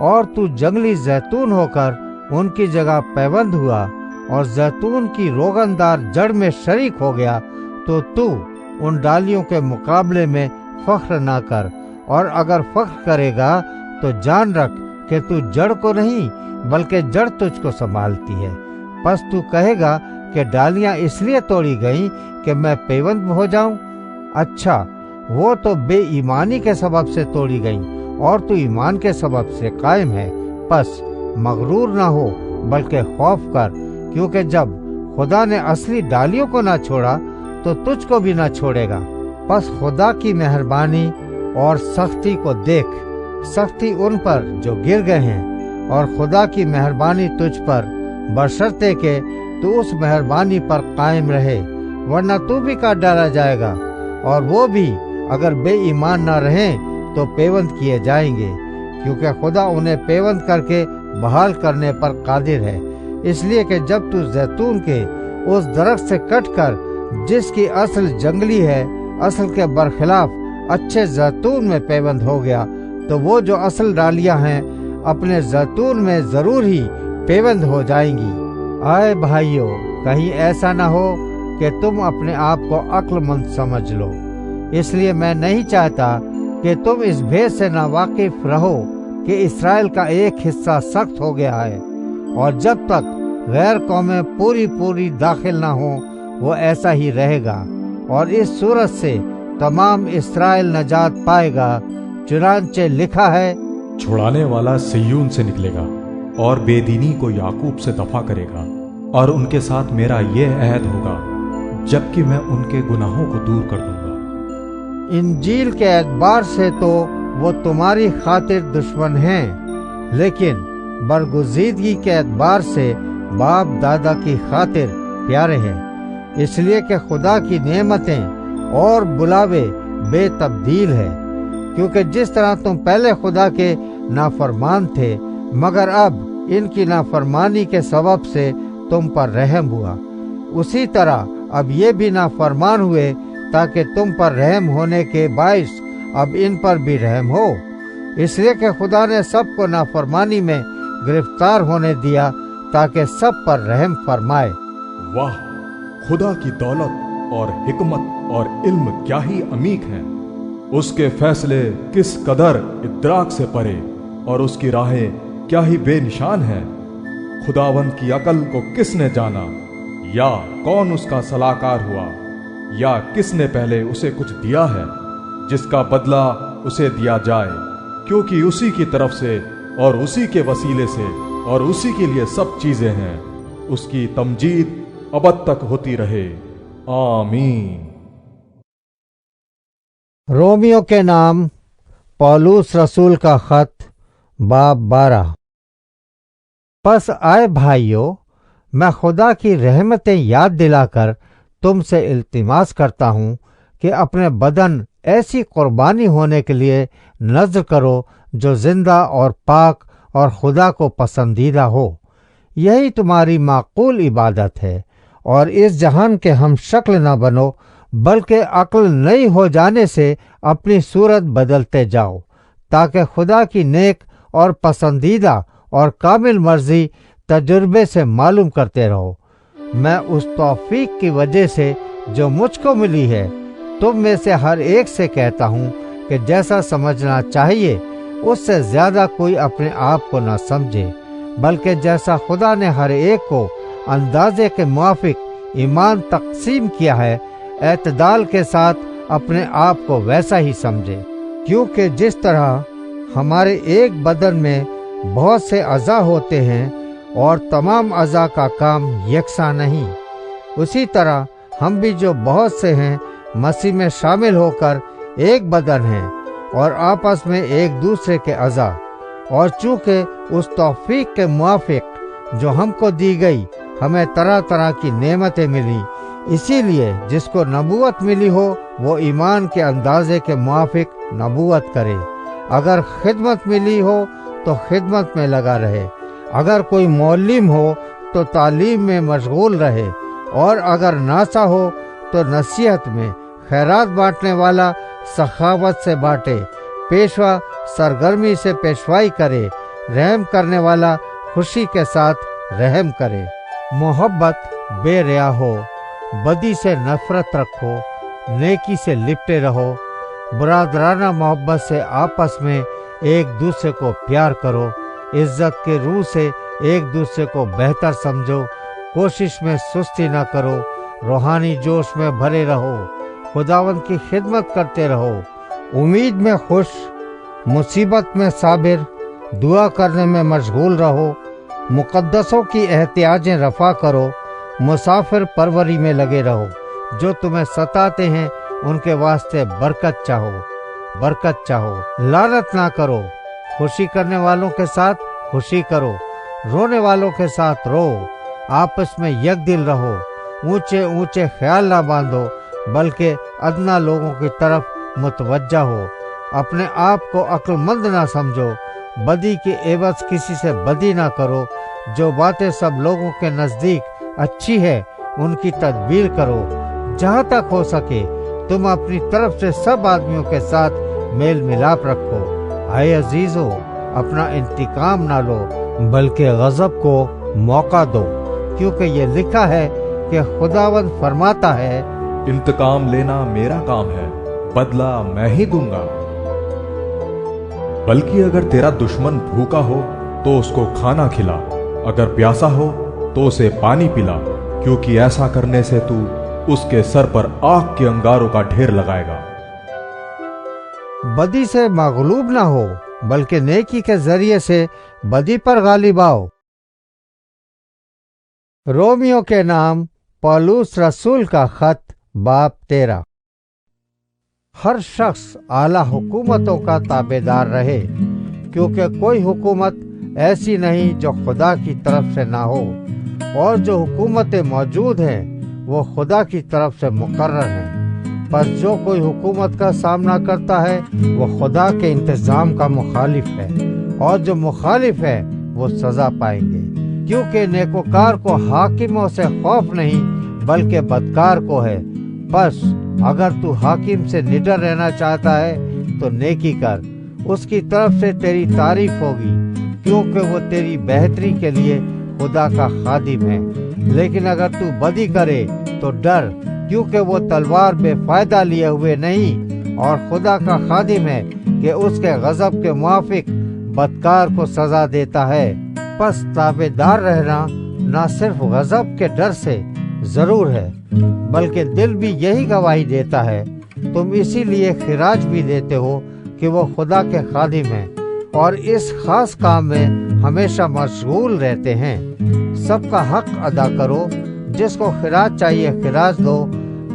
اور تو جنگلی زیتون ہو کر ان کی جگہ پیوند ہوا اور زیتون کی روغندار جڑ میں شریک ہو گیا، تو ان ڈالیوں کے مقابلے میں فخر نہ کر، اور اگر فخر کرے گا تو جان رکھ کہ تو جڑ کو نہیں بلکہ جڑ تجھ کو سنبھالتی ہے۔ پس تو کہے گا کہ ڈالیاں اس لیے توڑی گئیں کہ میں پیوند ہو جاؤں؟ اچھا، وہ تو بے ایمانی کے سبب سے توڑی گئیں، اور تو ایمان کے سبب سے قائم ہے۔ پس مغرور نہ ہو بلکہ خوف کر، کیونکہ جب خدا نے اصلی ڈالیوں کو نہ چھوڑا تو تجھ کو بھی نہ چھوڑے گا۔ پس خدا کی مہربانی اور سختی کو دیکھ، سختی ان پر جو گر گئے ہیں، اور خدا کی مہربانی تجھ پر، بشرطے کہ تو اس مہربانی پر قائم رہے، ورنہ تو بھی کاٹ ڈالا جائے گا، اور وہ بھی اگر بے ایمان نہ رہیں تو پیوند کیے جائیں گے، کیونکہ خدا انہیں پیوند کر کے بحال کرنے پر قادر ہے۔ اس لیے کہ جب تو زیتون کے اس درخت سے کٹ کر جس کی اصل جنگلی ہے، اصل کے برخلاف اچھے زیتون میں پیوند ہو گیا، تو وہ جو اصل ڈالیاں ہیں اپنے زیتون میں ضرور ہی پیوند ہو جائیں گی۔ آئے بھائیو، کہیں ایسا نہ ہو کہ تم اپنے آپ کو عقل مند سمجھ لو۔ اس لیے میں نہیں چاہتا کہ تم اس بھید سے ناواقف رہو کہ اسرائیل کا ایک حصہ سخت ہو گیا ہے، اور جب تک غیر قومیں پوری داخل نہ ہوں وہ ایسا ہی رہے گا، اور اس صورت سے تمام اسرائیل نجات پائے گا۔ چنانچہ لکھا ہے، چھڑانے والا سیون سے نکلے گا اور بے دینی کو یعقوب سے دفع کرے گا، اور ان کے ساتھ میرا یہ عہد ہوگا جبکہ میں ان کے گناہوں کو دور کر دوں گا۔ انجیل کے اعتبار سے تو وہ تمہاری خاطر دشمن ہیں، لیکن برگزیدگی کے اعتبار سے باپ دادا کی خاطر پیارے ہیں، اس لیے کہ خدا کی نعمتیں اور بلاوے بے تبدیل ہے، کیونکہ جس طرح تم پہلے خدا کے نافرمان تھے، مگر اب ان کی نافرمانی کے سبب سے تم پر رحم ہوا، اسی طرح اب یہ بھی نافرمان ہوئے تاکہ تم پر رحم ہونے کے باعث اب ان پر بھی رحم ہو۔ اس لیے کہ خدا نے سب کو نافرمانی میں گرفتار ہونے دیا تاکہ سب پر رحم فرمائے۔ واہ، خدا کی دولت اور حکمت اور علم کیا ہی عمیق ہیں، اس کے فیصلے کس قدر ادراک سے پرے، اور اس کی راہیں کیا ہی بے نشان ہیں۔ خداوند کی عقل کو کس نے جانا، یا کون اس کا صلاحکار ہوا، یا کس نے پہلے اسے کچھ دیا ہے جس کا بدلہ اسے دیا جائے، کیونکہ اسی کی طرف سے اور اسی کے وسیلے سے और उसी के लिए सब चीजें हैं। उसकी तमजीद अबद तक होती रहे। आमीन। रोमियो के नाम पौलुस रसूल का खत बाब 12। बस आए भाइयों, मैं खुदा की रहमतें याद दिलाकर तुमसे इल्तिमास करता हूँ कि अपने बदन ऐसी कुर्बानी होने के लिए नज़्र करो जो जिंदा और पाक और खुदा को पसंदीदा हो। यही तुम्हारी माकूल इबादत है। और इस जहान के हम शक्ल न बनो, बल्कि अक्ल नई हो जाने से अपनी सूरत बदलते जाओ, ताकि खुदा की नेक और पसंदीदा और कामिल मर्जी तजुर्बे से मालूम करते रहो। मैं उस तौफीक की वजह से जो मुझको मिली है तुम में से हर एक से कहता हूँ कि जैसा समझना चाहिए उससे ज्यादा कोई अपने आप को न समझे, बल्कि जैसा खुदा ने हर एक को अंदाजे के मुआफिक ईमान तकसीम किया है, एतदाल के साथ अपने आप को वैसा ही समझे। क्योंकि जिस तरह हमारे एक बदन में बहुत से अज़ा होते हैं और तमाम अज़ा का काम यकसा नहीं, उसी तरह हम भी जो बहुत से हैं मसीह में शामिल होकर एक बदन हैं और आपस में एक दूसरे के अज़ा। और चूँकि उस तौफीक के मुआफिक जो हमको दी गई हमें तरह तरह की नेमतें मिली, इसीलिए जिसको नबूवत मिली हो वो ईमान के अंदाजे के मुआफिक नबूवत करे। अगर खिदमत मिली हो तो खिदमत में लगा रहे। अगर कोई मौलिम हो तो तालीम में मशगूल रहे। और अगर नासा हो तो नसीहत में। खैरात बांटने वाला सखावत से बांटे। पेशवा सरगर्मी से पेशवाई करे। रहम करने वाला खुशी के साथ रहम करे। मोहब्बत बेरिया हो। बदी से नफरत रखो। नेकी से लिपटे रहो। बरादराना मोहब्बत से आपस में एक दूसरे को प्यार करो। इज्जत के रूह से एक दूसरे को बेहतर समझो। कोशिश में सुस्ती न करो। रूहानी जोश में भरे रहो। खुदावंद की खिदमत करते रहो। उम्मीद में खुश, मुसीबत में साबिर, दुआ करने में मशगूल रहो। मुकद्दसों की एहतियाजें रफा करो। मुसाफिर परवरी में लगे रहो। जो तुम्हें सताते हैं उनके वास्ते बरकत चाहो। लानत ना करो। खुशी करने वालों के साथ खुशी करो। रोने वालों के साथ रो। आपस में यकदिल रहो। ऊंचे ऊंचे ख्याल ना बांधो, बल्कि अदना लोगों की तरफ मुतवज्जा हो। अपने आप को अक्लमंद ना समझो। बदी के एवज किसी से बदी ना करो। जो बातें सब लोगों के नजदीक अच्छी है उनकी तदबीर करो। जहाँ तक हो सके तुम अपनी तरफ से सब आदमियों के साथ मेल मिलाप रखो। आए अजीजो, अपना इंतकाम ना लो, बल्कि गजब को मौका दो, क्योंकि ये लिखा है कि खुदावंद फरमाता है, इंतकाम लेना मेरा काम है, बदला मैं ही दूंगा। बल्कि अगर तेरा दुश्मन भूखा हो तो उसको खाना खिला, अगर प्यासा हो तो उसे पानी पिला, क्योंकि ऐसा करने से तू उसके सर पर आग के अंगारों का ढेर लगाएगा। बदी से मगलूब ना हो, बल्कि नेकी के जरिए से बदी पर गालिब आओ। रोमियो के नाम पौलुस रसूल का खत बाब 13। हर शख्स आला हुकूमतों का ताबेदार रहे, क्योंकि कोई हुकूमत ऐसी नहीं जो खुदा की तरफ से ना हो, और जो हुकूमतें मौजूद हैं वो खुदा की तरफ से मुकर्रर हैं। पर जो कोई हुकूमत का सामना करता है वो खुदा के इंतजाम का मुखालिफ है, और जो मुखालिफ है वो सजा पाएंगे। क्योंकि नेकोकार को हाकिमों से खौफ नहीं, बल्कि बदकार को है। बस अगर तू हाकिम से निडर रहना चाहता है तो नेकी कर, उसकी तरफ से तेरी तारीफ होगी, क्योंकि वो तेरी बेहतरी के लिए खुदा का खादिम है। लेकिन अगर तू बदी करे तो डर, क्योंकि वो तलवार बेफायदा लिए हुए नहीं, और खुदा का खादिम है कि उसके गजब के मुआफिक बदकार को सजा देता है। बस ताबेदार रहना न सिर्फ गजब के डर से जरूर है, बल्कि दिल भी यही गवाही देता है। तुम इसीलिए खिराज भी देते हो कि वो खुदा के खादिम हैं। اور اس خاص کام میں ہمیشہ مشغول رہتے ہیں۔ سب کا حق ادا کرو، جس کو خراج چاہیے خراج دو،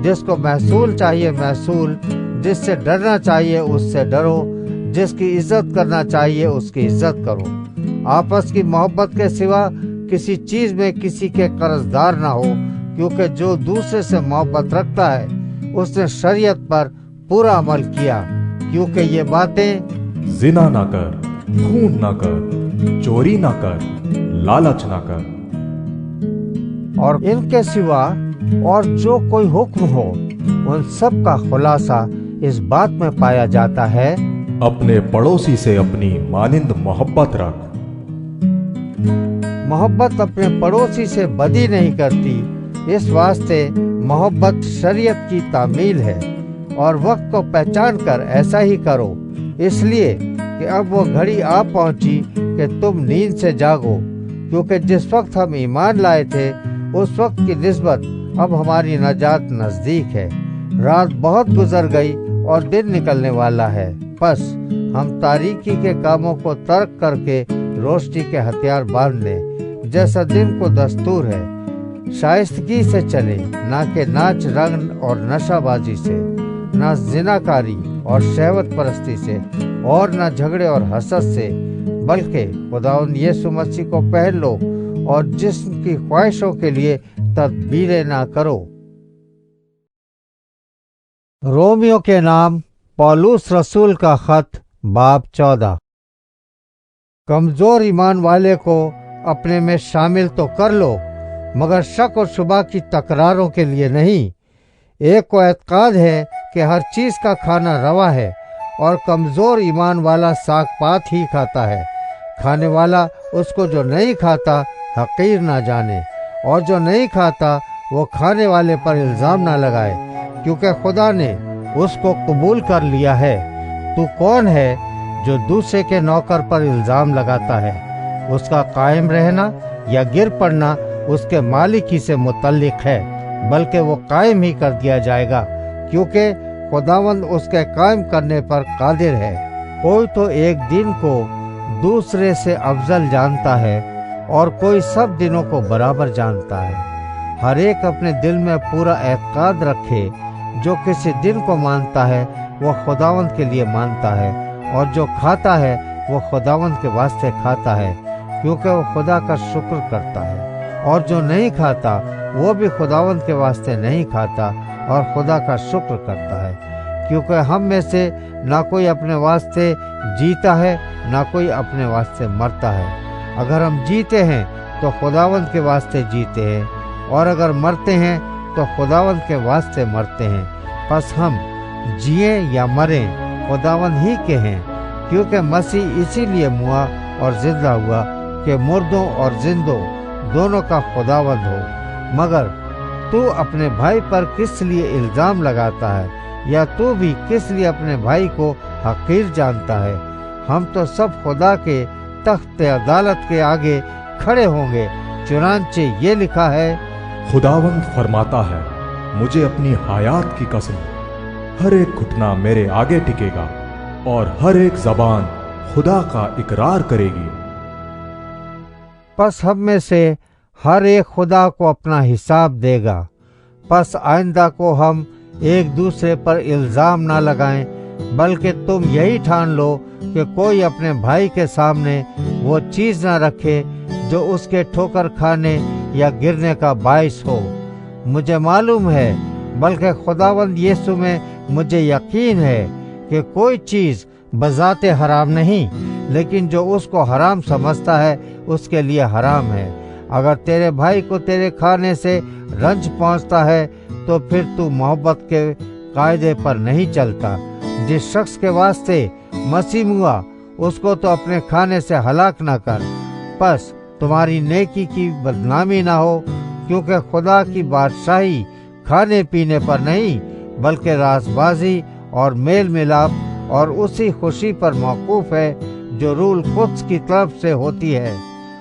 جس کو محصول چاہیے محصول، جس سے ڈرنا چاہیے اس سے ڈرو، جس کی عزت کرنا چاہیے اس کی عزت کرو۔ آپس کی محبت کے سوا کسی چیز میں کسی کے قرض دار نہ ہو، کیونکہ جو دوسرے سے محبت رکھتا ہے اس نے شریعت پر پورا عمل کیا۔ کیونکہ یہ باتیں زنا نہ کر، خون نہ کر، چوری نہ کر، لالچ نہ کر، اور ان کے سوا اور جو کوئی حکم ہو ان سب کا خلاصہ اس بات میں پایا جاتا ہے، اپنے پڑوسی سے اپنی مانند محبت رکھ۔ محبت اپنے پڑوسی سے بدی نہیں کرتی، اس واسطے محبت شریعت کی تعمیل ہے، اور وقت کو پہچان کر ایسا ہی کرو، اس لیے کہ اب وہ گھڑی آ پہنچی کہ تم نیند سے جاگو، کیونکہ جس وقت ہم ایمان لائے تھے اس وقت کی نسبت اب ہماری نجات نزدیک ہے۔ رات بہت گزر گئی اور دن نکلنے والا ہے، پس ہم تاریکی کے کاموں کو ترک کر کے روشنی کے ہتھیار باندھ لیں، جیسا دن کو دستور ہے۔ شائستگی سے چلے، نہ کہ ناچ رنگ اور نشہ بازی سے، نہ زناکاری اور شہوت پرستی سے، اور نہ جھگڑے اور حسد سے، بلکہ خداوند یسوع مسیح کو پہن لو اور جسم کی خواہشوں کے لیے تدبیریں نہ کرو۔ رومیو کے نام پولوس رسول کا خط، باب 14۔ کمزور ایمان والے کو اپنے میں شامل تو کر لو، مگر شک اور شبہ کی تکراروں کے لیے نہیں۔ ایک کو اعتقاد ہے کہ ہر چیز کا کھانا روا ہے، اور کمزور ایمان والا ساگ پات ہی کھاتا ہے۔ کھانے والا اس کو جو نہیں کھاتا حقیر نہ جانے، اور جو نہیں کھاتا وہ کھانے والے پر الزام نہ لگائے، کیونکہ خدا نے اس کو قبول کر لیا ہے۔ تو کون ہے جو دوسرے کے نوکر پر الزام لگاتا ہے؟ اس کا قائم رہنا یا گر پڑنا اس کے مالک ہی سے متعلق ہے، بلکہ وہ قائم ہی کر دیا جائے گا، کیونکہ خداوند اس کے قائم کرنے پر قادر ہے۔ کوئی تو ایک دن کو دوسرے سے افضل جانتا ہے، اور کوئی سب دنوں کو برابر جانتا ہے۔ ہر ایک اپنے دل میں پورا اعتقاد رکھے، جو کسی دن کو مانتا ہے وہ خداوند کے لیے مانتا ہے، اور جو کھاتا ہے وہ خداوند کے واسطے کھاتا ہے، کیونکہ وہ خدا کا شکر کرتا ہے، اور جو نہیں کھاتا وہ بھی خداوند کے واسطے نہیں کھاتا اور خدا کا شکر کرتا ہے، کیونکہ ہم میں سے نہ کوئی اپنے واسطے جیتا ہے نہ کوئی اپنے واسطے مرتا ہے۔ اگر ہم جیتے ہیں تو خداوند کے واسطے جیتے ہیں، اور اگر مرتے ہیں تو خداوند کے واسطے مرتے ہیں۔ پس ہم جیئیں یا مریں خداوند ہی کے ہیں، کیونکہ مسیح اسی لیے موا اور زندہ ہوا کہ مردوں اور زندوں دونوں کا خداوند ہو۔ مگر تو اپنے بھائی پر کس لیے الزام لگاتا ہے، یا تو بھی کس لیے اپنے بھائی کو حقیر جانتا ہے؟ ہم تو سب خدا کے تخت عدالت کے آگے کھڑے ہوں گے، چنانچہ یہ لکھا ہے، خداوند فرماتا ہے، مجھے اپنی حیات کی قسم، ہر ایک گھٹنا میرے آگے ٹکے گا، اور ہر ایک زبان خدا کا اقرار کرے گی۔ پس ہم میں سے ہر ایک خدا کو اپنا حساب دے گا۔ پس آئندہ کو ہم ایک دوسرے پر الزام نہ لگائیں، بلکہ تم یہی ٹھان لو کہ کوئی اپنے بھائی کے سامنے وہ چیز نہ رکھے جو اس کے ٹھوکر کھانے یا گرنے کا باعث ہو۔ مجھے معلوم ہے، بلکہ خداوند یسوع میں مجھے یقین ہے کہ کوئی چیز بذات حرام نہیں، لیکن جو اس کو حرام سمجھتا ہے اس کے لیے حرام ہے۔ اگر تیرے بھائی کو تیرے کھانے سے رنج پہنچتا ہے تو پھر تو محبت کے قاعدے پر نہیں چلتا۔ جس شخص کے واسطے مسیح ہوا اس کو تو اپنے کھانے سے ہلاک نہ کر، پس تمہاری نیکی کی بدنامی نہ ہو، کیونکہ خدا کی بادشاہی کھانے پینے پر نہیں بلکہ راز بازی اور میل ملاپ اور اسی خوشی پر موقوف ہے جو روح القدس کی طرف سے ہوتی ہے۔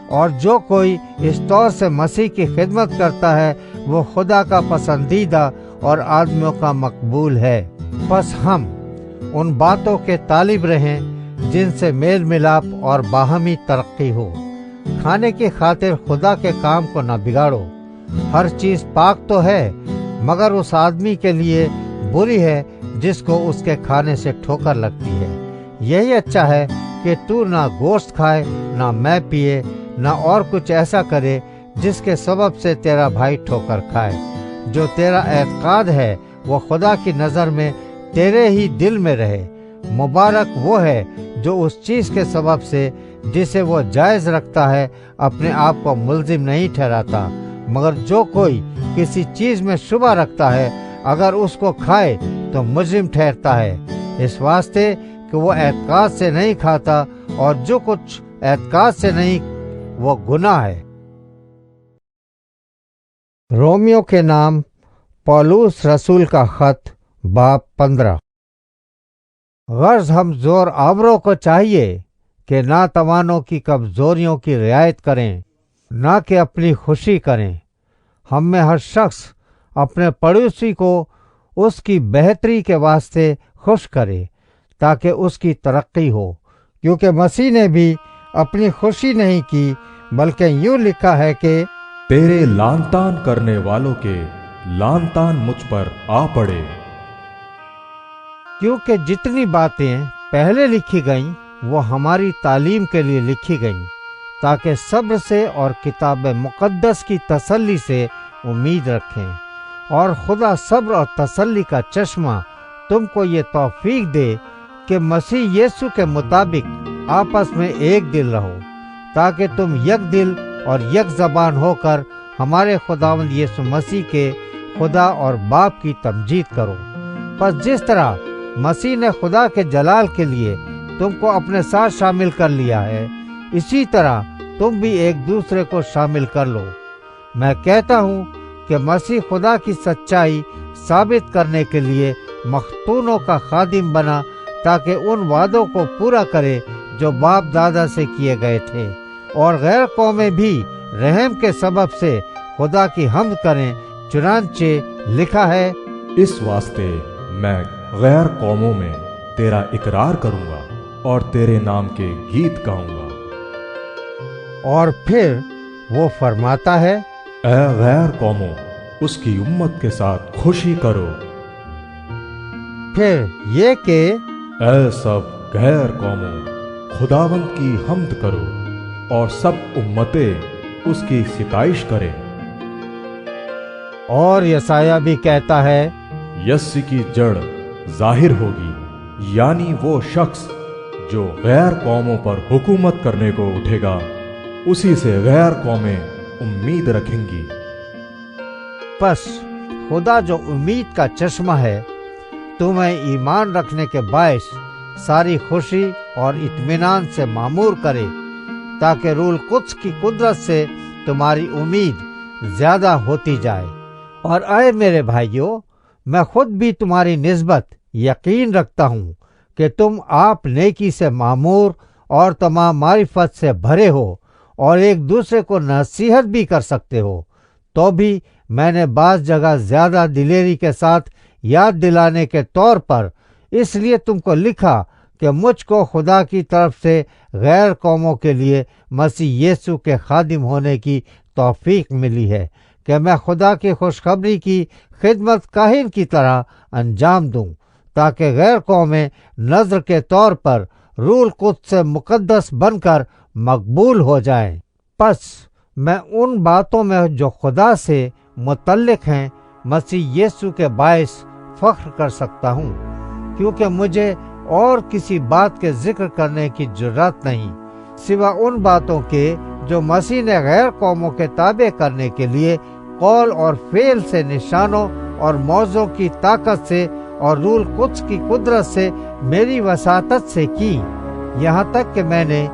اور جو کوئی اس طور سے مسیح کی خدمت کرتا ہے وہ خدا کا پسندیدہ اور آدمیوں کا مقبول ہے۔ پس ہم ان باتوں کے طالب رہیں جن سے میل ملاپ اور باہمی ترقی ہو۔ کھانے کی خاطر خدا کے کام کو نہ بگاڑو۔ ہر چیز پاک تو ہے، مگر اس آدمی کے لیے بری ہے جس کو اس کے کھانے سے ٹھوکر لگتی ہے۔ یہی اچھا ہے کہ تو نہ گوشت کھائے، نہ میں پیے، نہ اور کچھ ایسا کرے جس کے سبب سے تیرا بھائی ٹھوکر کھائے۔ جو تیرا اعتقاد ہے وہ خدا کی نظر میں تیرے ہی دل میں رہے۔ مبارک وہ ہے جو اس چیز کے سبب سے جسے وہ جائز رکھتا ہے اپنے آپ کو ملزم نہیں ٹھہراتا، مگر جو کوئی کسی چیز میں شبہ رکھتا ہے اگر اس کو کھائے تو مجرم ٹھہرتا ہے، اس واسطے کہ وہ اعتقاد سے نہیں کھاتا، اور جو کچھ اعتقاد سے نہیں وہ گناہ ہے۔ رومیو کے نام پولوس رسول کا خط، باب 15۔ غرض ہم زور آوروں کو چاہیے کہ ناتوانوں کی کمزوریوں کی رعایت کریں، نہ کہ اپنی خوشی کریں۔ ہم میں ہر شخص اپنے پڑوسی کو اس کی بہتری کے واسطے خوش کرے تاکہ اس کی ترقی ہو، کیونکہ مسیح نے بھی اپنی خوشی نہیں کی، بلکہ یوں لکھا ہے کہ تیرے لان تان کرنے والوں کے لان تان مجھ پر آ پڑے۔ کیونکہ جتنی باتیں پہلے لکھی گئیں وہ ہماری تعلیم کے لیے لکھی گئیں، تاکہ صبر سے اور کتاب مقدس کی تسلی سے امید رکھیں، اور خدا صبر اور تسلی کا چشمہ تم کو یہ توفیق دے کہ مسیح یسو کے مطابق آپس میں ایک دل رہو، تاکہ تم یک دل اور یک زبان ہو کر ہمارے خداوند یسوع مسیح کے خدا اور باپ کی تمجید کرو۔ پس جس طرح مسیح نے خدا کے جلال کے لیے تم کو اپنے ساتھ شامل کر لیا ہے، اسی طرح تم بھی ایک دوسرے کو شامل کر لو۔ میں کہتا ہوں کہ مسیح خدا کی سچائی ثابت کرنے کے لیے مختونوں کا خادم بنا، تاکہ ان وعدوں کو پورا کرے جو باپ دادا سے کیے گئے تھے، اور غیر قومیں بھی رحم کے سبب سے خدا کی حمد کریں۔ چنانچہ لکھا ہے، اس واسطے میں غیر قوموں میں تیرا اقرار کروں گا اور تیرے نام کے گیت گاؤں گا۔ اور پھر وہ فرماتا ہے، اے غیر قوموں، اس کی امت کے ساتھ خوشی کرو۔ پھر یہ کہ اے سب غیر قوموں، خداوند کی حمد کرو، اور سب امتیں اس کی ستائش کریں۔ اور یسایہ بھی کہتا ہے، یسی کی جڑ ظاہر ہوگی، یعنی وہ شخص جو غیر قوموں پر حکومت کرنے کو اٹھے گا، اسی سے غیر قومیں امید رکھیں گی۔ پس خدا جو امید کا چشمہ ہے، تمہیں ایمان رکھنے کے باعث ساری خوشی اور اطمینان سے معمور کرے، تاکہ روح القدس کی قدرت سے تمہاری امید زیادہ ہوتی جائے۔ اور اے میرے بھائیو، میں خود بھی تمہاری نسبت یقین رکھتا ہوں کہ تم آپ نیکی سے معمور اور تمام معرفت سے بھرے ہو، اور ایک دوسرے کو نصیحت بھی کر سکتے ہو۔ تو بھی میں نے بعض جگہ زیادہ دلیری کے ساتھ یاد دلانے کے طور پر اس لیے تم کو لکھا کہ مجھ کو خدا کی طرف سے غیر قوموں کے لیے مسیح یسوع کے خادم ہونے کی توفیق ملی ہے، کہ میں خدا کی خوشخبری کی خدمت کاہن کی طرح انجام دوں، تاکہ غیر قومیں نذر کے طور پر روح القدس سے مقدس بن کر مقبول ہو جائیں۔ پس میں ان باتوں میں جو خدا سے متعلق ہیں مسیح یسوع کے باعث فخر کر سکتا ہوں، کیونکہ مجھے اور کسی بات کے ذکر کرنے کی جرات نہیں، سوا ان باتوں کے جو مسیح نے غیر قوموں کے تابع کرنے کے لیے قول اور فعل سے، نشانوں اور موعظوں کی طاقت سے اور روح القدس کی قدرت سے میری وساطت سے کی، یہاں تک کہ میں نے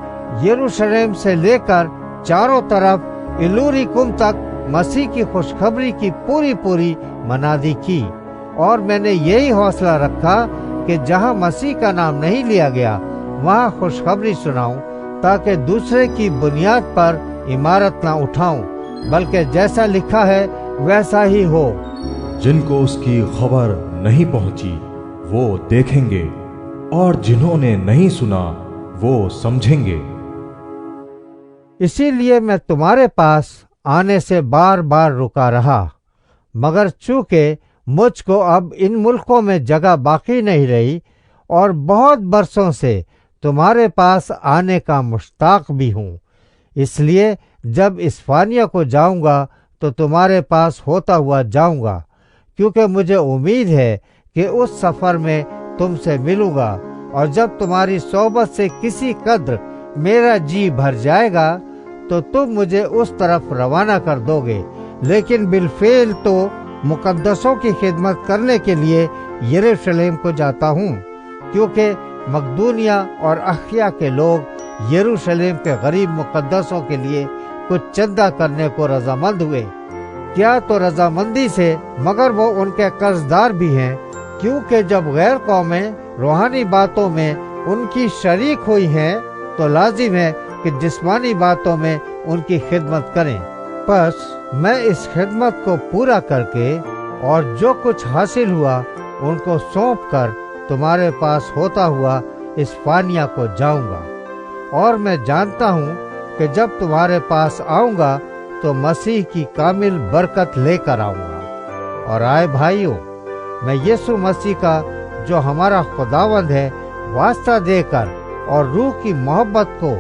یروشلم سے لے کر چاروں طرف الوریکم تک مسیح کی خوشخبری کی پوری منادی کی۔ اور میں نے یہی حوصلہ رکھا کہ جہاں مسیح کا نام نہیں لیا گیا وہاں خوشخبری سناؤں، تاکہ دوسرے کی بنیاد پر عمارت نہ اٹھاؤں، بلکہ جیسا لکھا ہے ویسا ہی ہو۔ جن کو اس کی خبر نہیں پہنچی وہ دیکھیں گے، اور جنہوں نے نہیں سنا वो समझेंगे। इसीलिए मैं तुम्हारे पास आने से बार बार रुका रहा, मगर चूंकि मुझको अब इन मुल्कों में जगह बाकी नहीं रही और बहुत बरसों से तुम्हारे पास आने का मुश्ताक भी हूँ, इसलिए जब इस्फानिया को जाऊंगा तो तुम्हारे पास होता हुआ जाऊंगा, क्योंकि मुझे उम्मीद है कि उस सफ़र में तुमसे मिलूंगा, और जब तुम्हारी सोबत से किसी कद्र मेरा जी भर जाएगा तो तुम मुझे उस तरफ रवाना कर दोगे। लेकिन बिलफेल तो मुकद्दसों की खिदमत करने के लिए यरूशलेम को जाता हूँ, क्योंकि मकदूनिया और अखिया के लोग यरूशलेम के गरीब मुकद्दसों के लिए कुछ चंदा करने को रजामंद हुए। क्या तो रजामंदी से, मगर वो उनके कर्जदार भी हैं, क्योंकि जब गैर कौमें रूहानी बातों में उनकी शरीक हुई हैं तो लाजिम है कि जिस्मानी बातों में उनकी खिदमत करें। बस मैं इस खिदमत को पूरा करके और जो कुछ हासिल हुआ उनको सौंप कर तुम्हारे पास होता हुआ इस्फानिया को जाऊंगा, और मैं जानता हूँ कि जब तुम्हारे पास आऊंगा तो मसीह की कामिल बरकत लेकर आऊंगा। और आए भाइयों, मैं यीशु मसीह का जो हमारा खुदावंद है वास्ता देकर और रूह की मोहब्बत को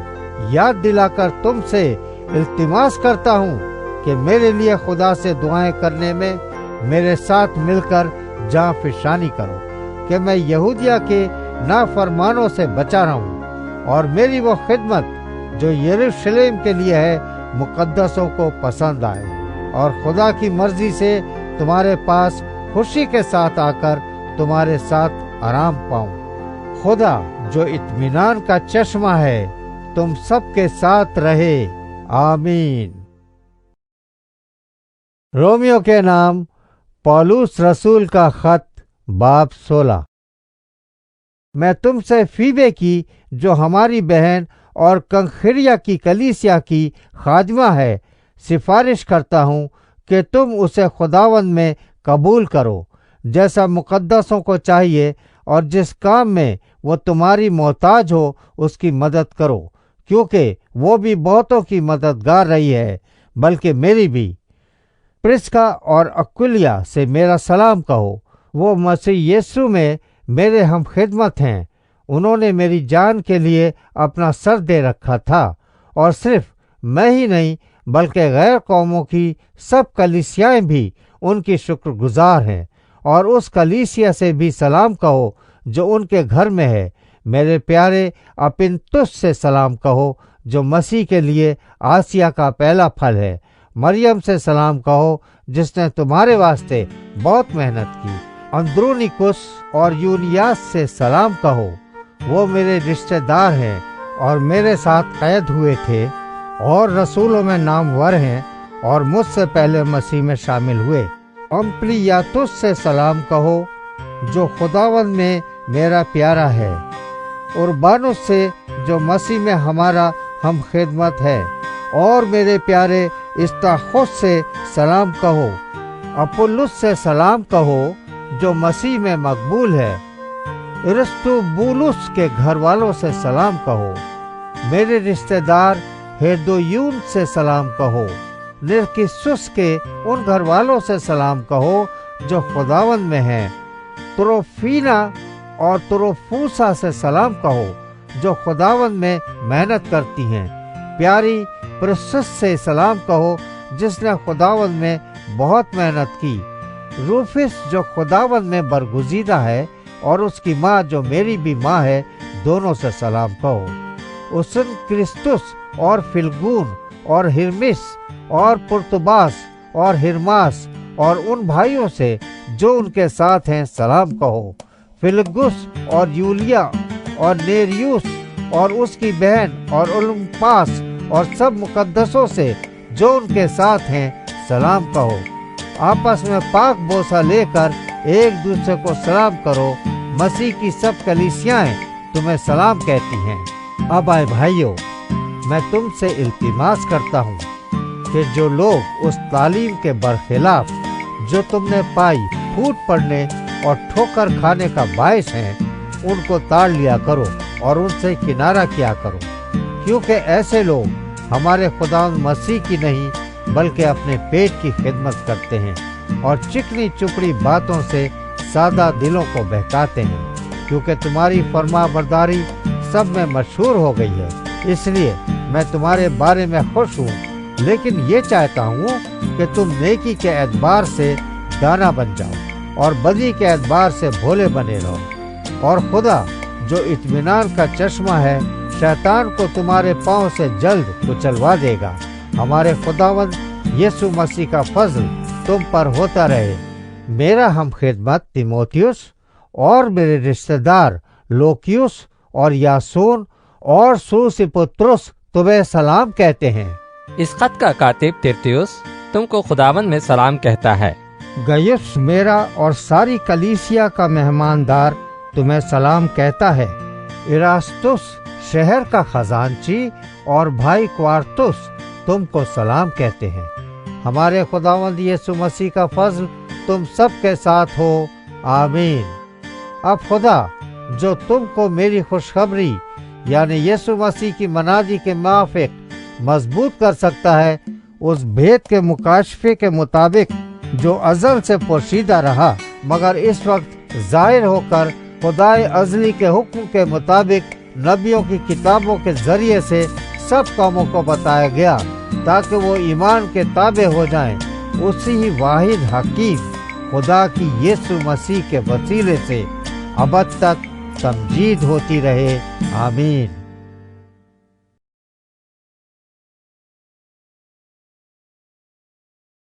याद दिलाकर तुमसे इल्तिमास करता हूँ कि मेरे लिए खुदा से दुआएं करने में मेरे साथ मिलकर जाँ फिशानी करो, कि मैं यहूदिया के नाफरमानों से बचा रहूं और मेरी वो खिदमत जो यरूशलेम के लिए है मुकद्दसों को पसंद आए, और खुदा की मर्जी से तुम्हारे पास खुशी के साथ आकर तुम्हारे साथ आराम पाऊं। खुदा जो इत्मीनान का चश्मा है तुम सबके साथ रहे। आमीन। रोमियो के नाम पौलुस रसूल का खत बाब 16। मैं तुमसे फीबे की जो हमारी बहन और कंखिरिया की कलीसिया की खादिमा है सिफारिश करता हूँ कि तुम उसे खुदावंद में कबूल करो, जैसा मुकद्दसों को चाहिए, और जिस काम में वो तुम्हारी मोहताज हो उसकी मदद करो, क्योंकि वो भी बहुतों की मददगार रही है, बल्कि मेरी भी। प्रिस्का और अक्विला से मेरा सलाम कहो, वो मसीह यीशु में मेरे हम खिदमत हैं। उन्होंने मेरी जान के लिए अपना सर दे रखा था, और सिर्फ मैं ही नहीं बल्कि गैर कौमों की सब कलीसियाएं भी उनकी शुक्रगुजार हैं। और उस कलीसिया से भी सलाम कहो जो उनके घर में है। मेरे प्यारे अपिन्तुस से सलाम कहो जो मसीह के लिए आसिया का पहला फल है। मरियम से सलाम कहो जिसने तुम्हारे वास्ते बहुत मेहनत की। अंद्रोनिकुस और यूनियास से सलाम कहो, वो मेरे रिश्तेदार हैं और मेरे साथ कैद हुए थे और रसूलों में नामवर हैं और मुझसे पहले मसीह में शामिल हुए। अम्प्लियातुस से सलाम कहो जो खुदावंद में मेरा प्यारा है। उर्बानुस से जो मसीह में हमारा हम खिदमत है, और मेरे प्यारे इस्ताखुस से सलाम कहो। अपुल्लुस से सलाम कहो जो मसीह में मकबूल है। अरिस्तुबुलुस के घर वालों से सलाम कहो। मेरे रिश्तेदार हेरोदीयुन से सलाम कहो। निरकिसुस के उन घर वालों से सलाम कहो जो खुदावंद में हैं। त्रोफीना और त्रोफूसा से सलाम कहो जो खुदावंद में मेहनत करती हैं। प्यारी प्रिस्किला से सलाम कहो जिसने खुदावंद में बहुत मेहनत की। रूफिस जो खुदावंद में बरगुजीदा है और उसकी माँ जो मेरी भी माँ है, दोनों से सलाम कहो। उसन क्रिस्तुस और फिलगून और हिरमिस और पुर्तुबास और हिरमास और उन भाइयों से जो उनके साथ हैं सलाम कहो। फिलगुस और यूलिया और नेरियुस और उसकी बहन और ओलुम्पास और सब मुकद्दसों से जो उनके साथ हैं सलाम कहो। आपस में पाक बोसा लेकर एक दूसरे को सलाम करो। मसीह की सब कलीसियाएं तुम्हें सलाम कहती हैं। अब आए भाइयों, मैं तुमसे इल्तिमास करता हूँ कि जो लोग उस तालीम के बरखिलाफ जो तुमने पाई फूट पड़ने और ठोकर खाने का बायस हैं, उनको ताड़ लिया करो और उनसे किनारा किया करो, क्योंकि ऐसे लोग हमारे खुदा मसीह की नहीं बल्कि अपने पेट की खिदमत करते हैं और चिकनी चुपड़ी बातों से सादा दिलों को बहकाते हैं। क्योंकि तुम्हारी फरमाबरदारी सब में मशहूर हो गई है, इसलिए मैं तुम्हारे बारे में खुश हूँ, लेकिन ये चाहता हूँ कि तुम नेकी के एतबार से दाना बन जाओ और बदी के एतबार से भोले बने रहो। और खुदा जो इत्मीनान का चश्मा है, शैतान को तुम्हारे पांव से जल्द कुचलवा देगा। हमारे खुदावंद यीशु मसीह का फजल तुम पर होता रहे। मेरा हम खिदमत तीमोथियुस और मेरे रिश्तेदार लोकियुस और यासून और सूसिपुत्रुस तुम्हें सलाम कहते हैं। इस खत का कातिब तिर्तियुस तुमको खुदावंद में सलाम कहता है। गयुस मेरा और सारी कलीसिया का मेहमानदार तुम्हें सलाम कहता है। इरास्तुस शहर का खजांची और भाई क्वारतुस तुमको सलाम कहते हैं। हमारे खुदावंद यीशु मसीह का फजल तुम सब के साथ हो, आमीन। अब खुदा जो तुमको मेरी खुशखबरी यानी यीशु मसीह की मनादी के मुआफिक मजबूत कर सकता है, उस भेद के मुकाशफे के मुताबिक जो अज़ल से पोशीदा रहा मगर इस वक्त जाहिर होकर खुदाए अज़ली के हुक्म के मुताबिक नबियों की किताबों के जरिए से सब कौमों को बताया गया, ताकि वो ईमान के ताबे हो जाएं। उसी ही वाहिद हकीम खुदा की यीशु मसीह के वसीले से अबद तक तमजीद होती रहे, आमीन।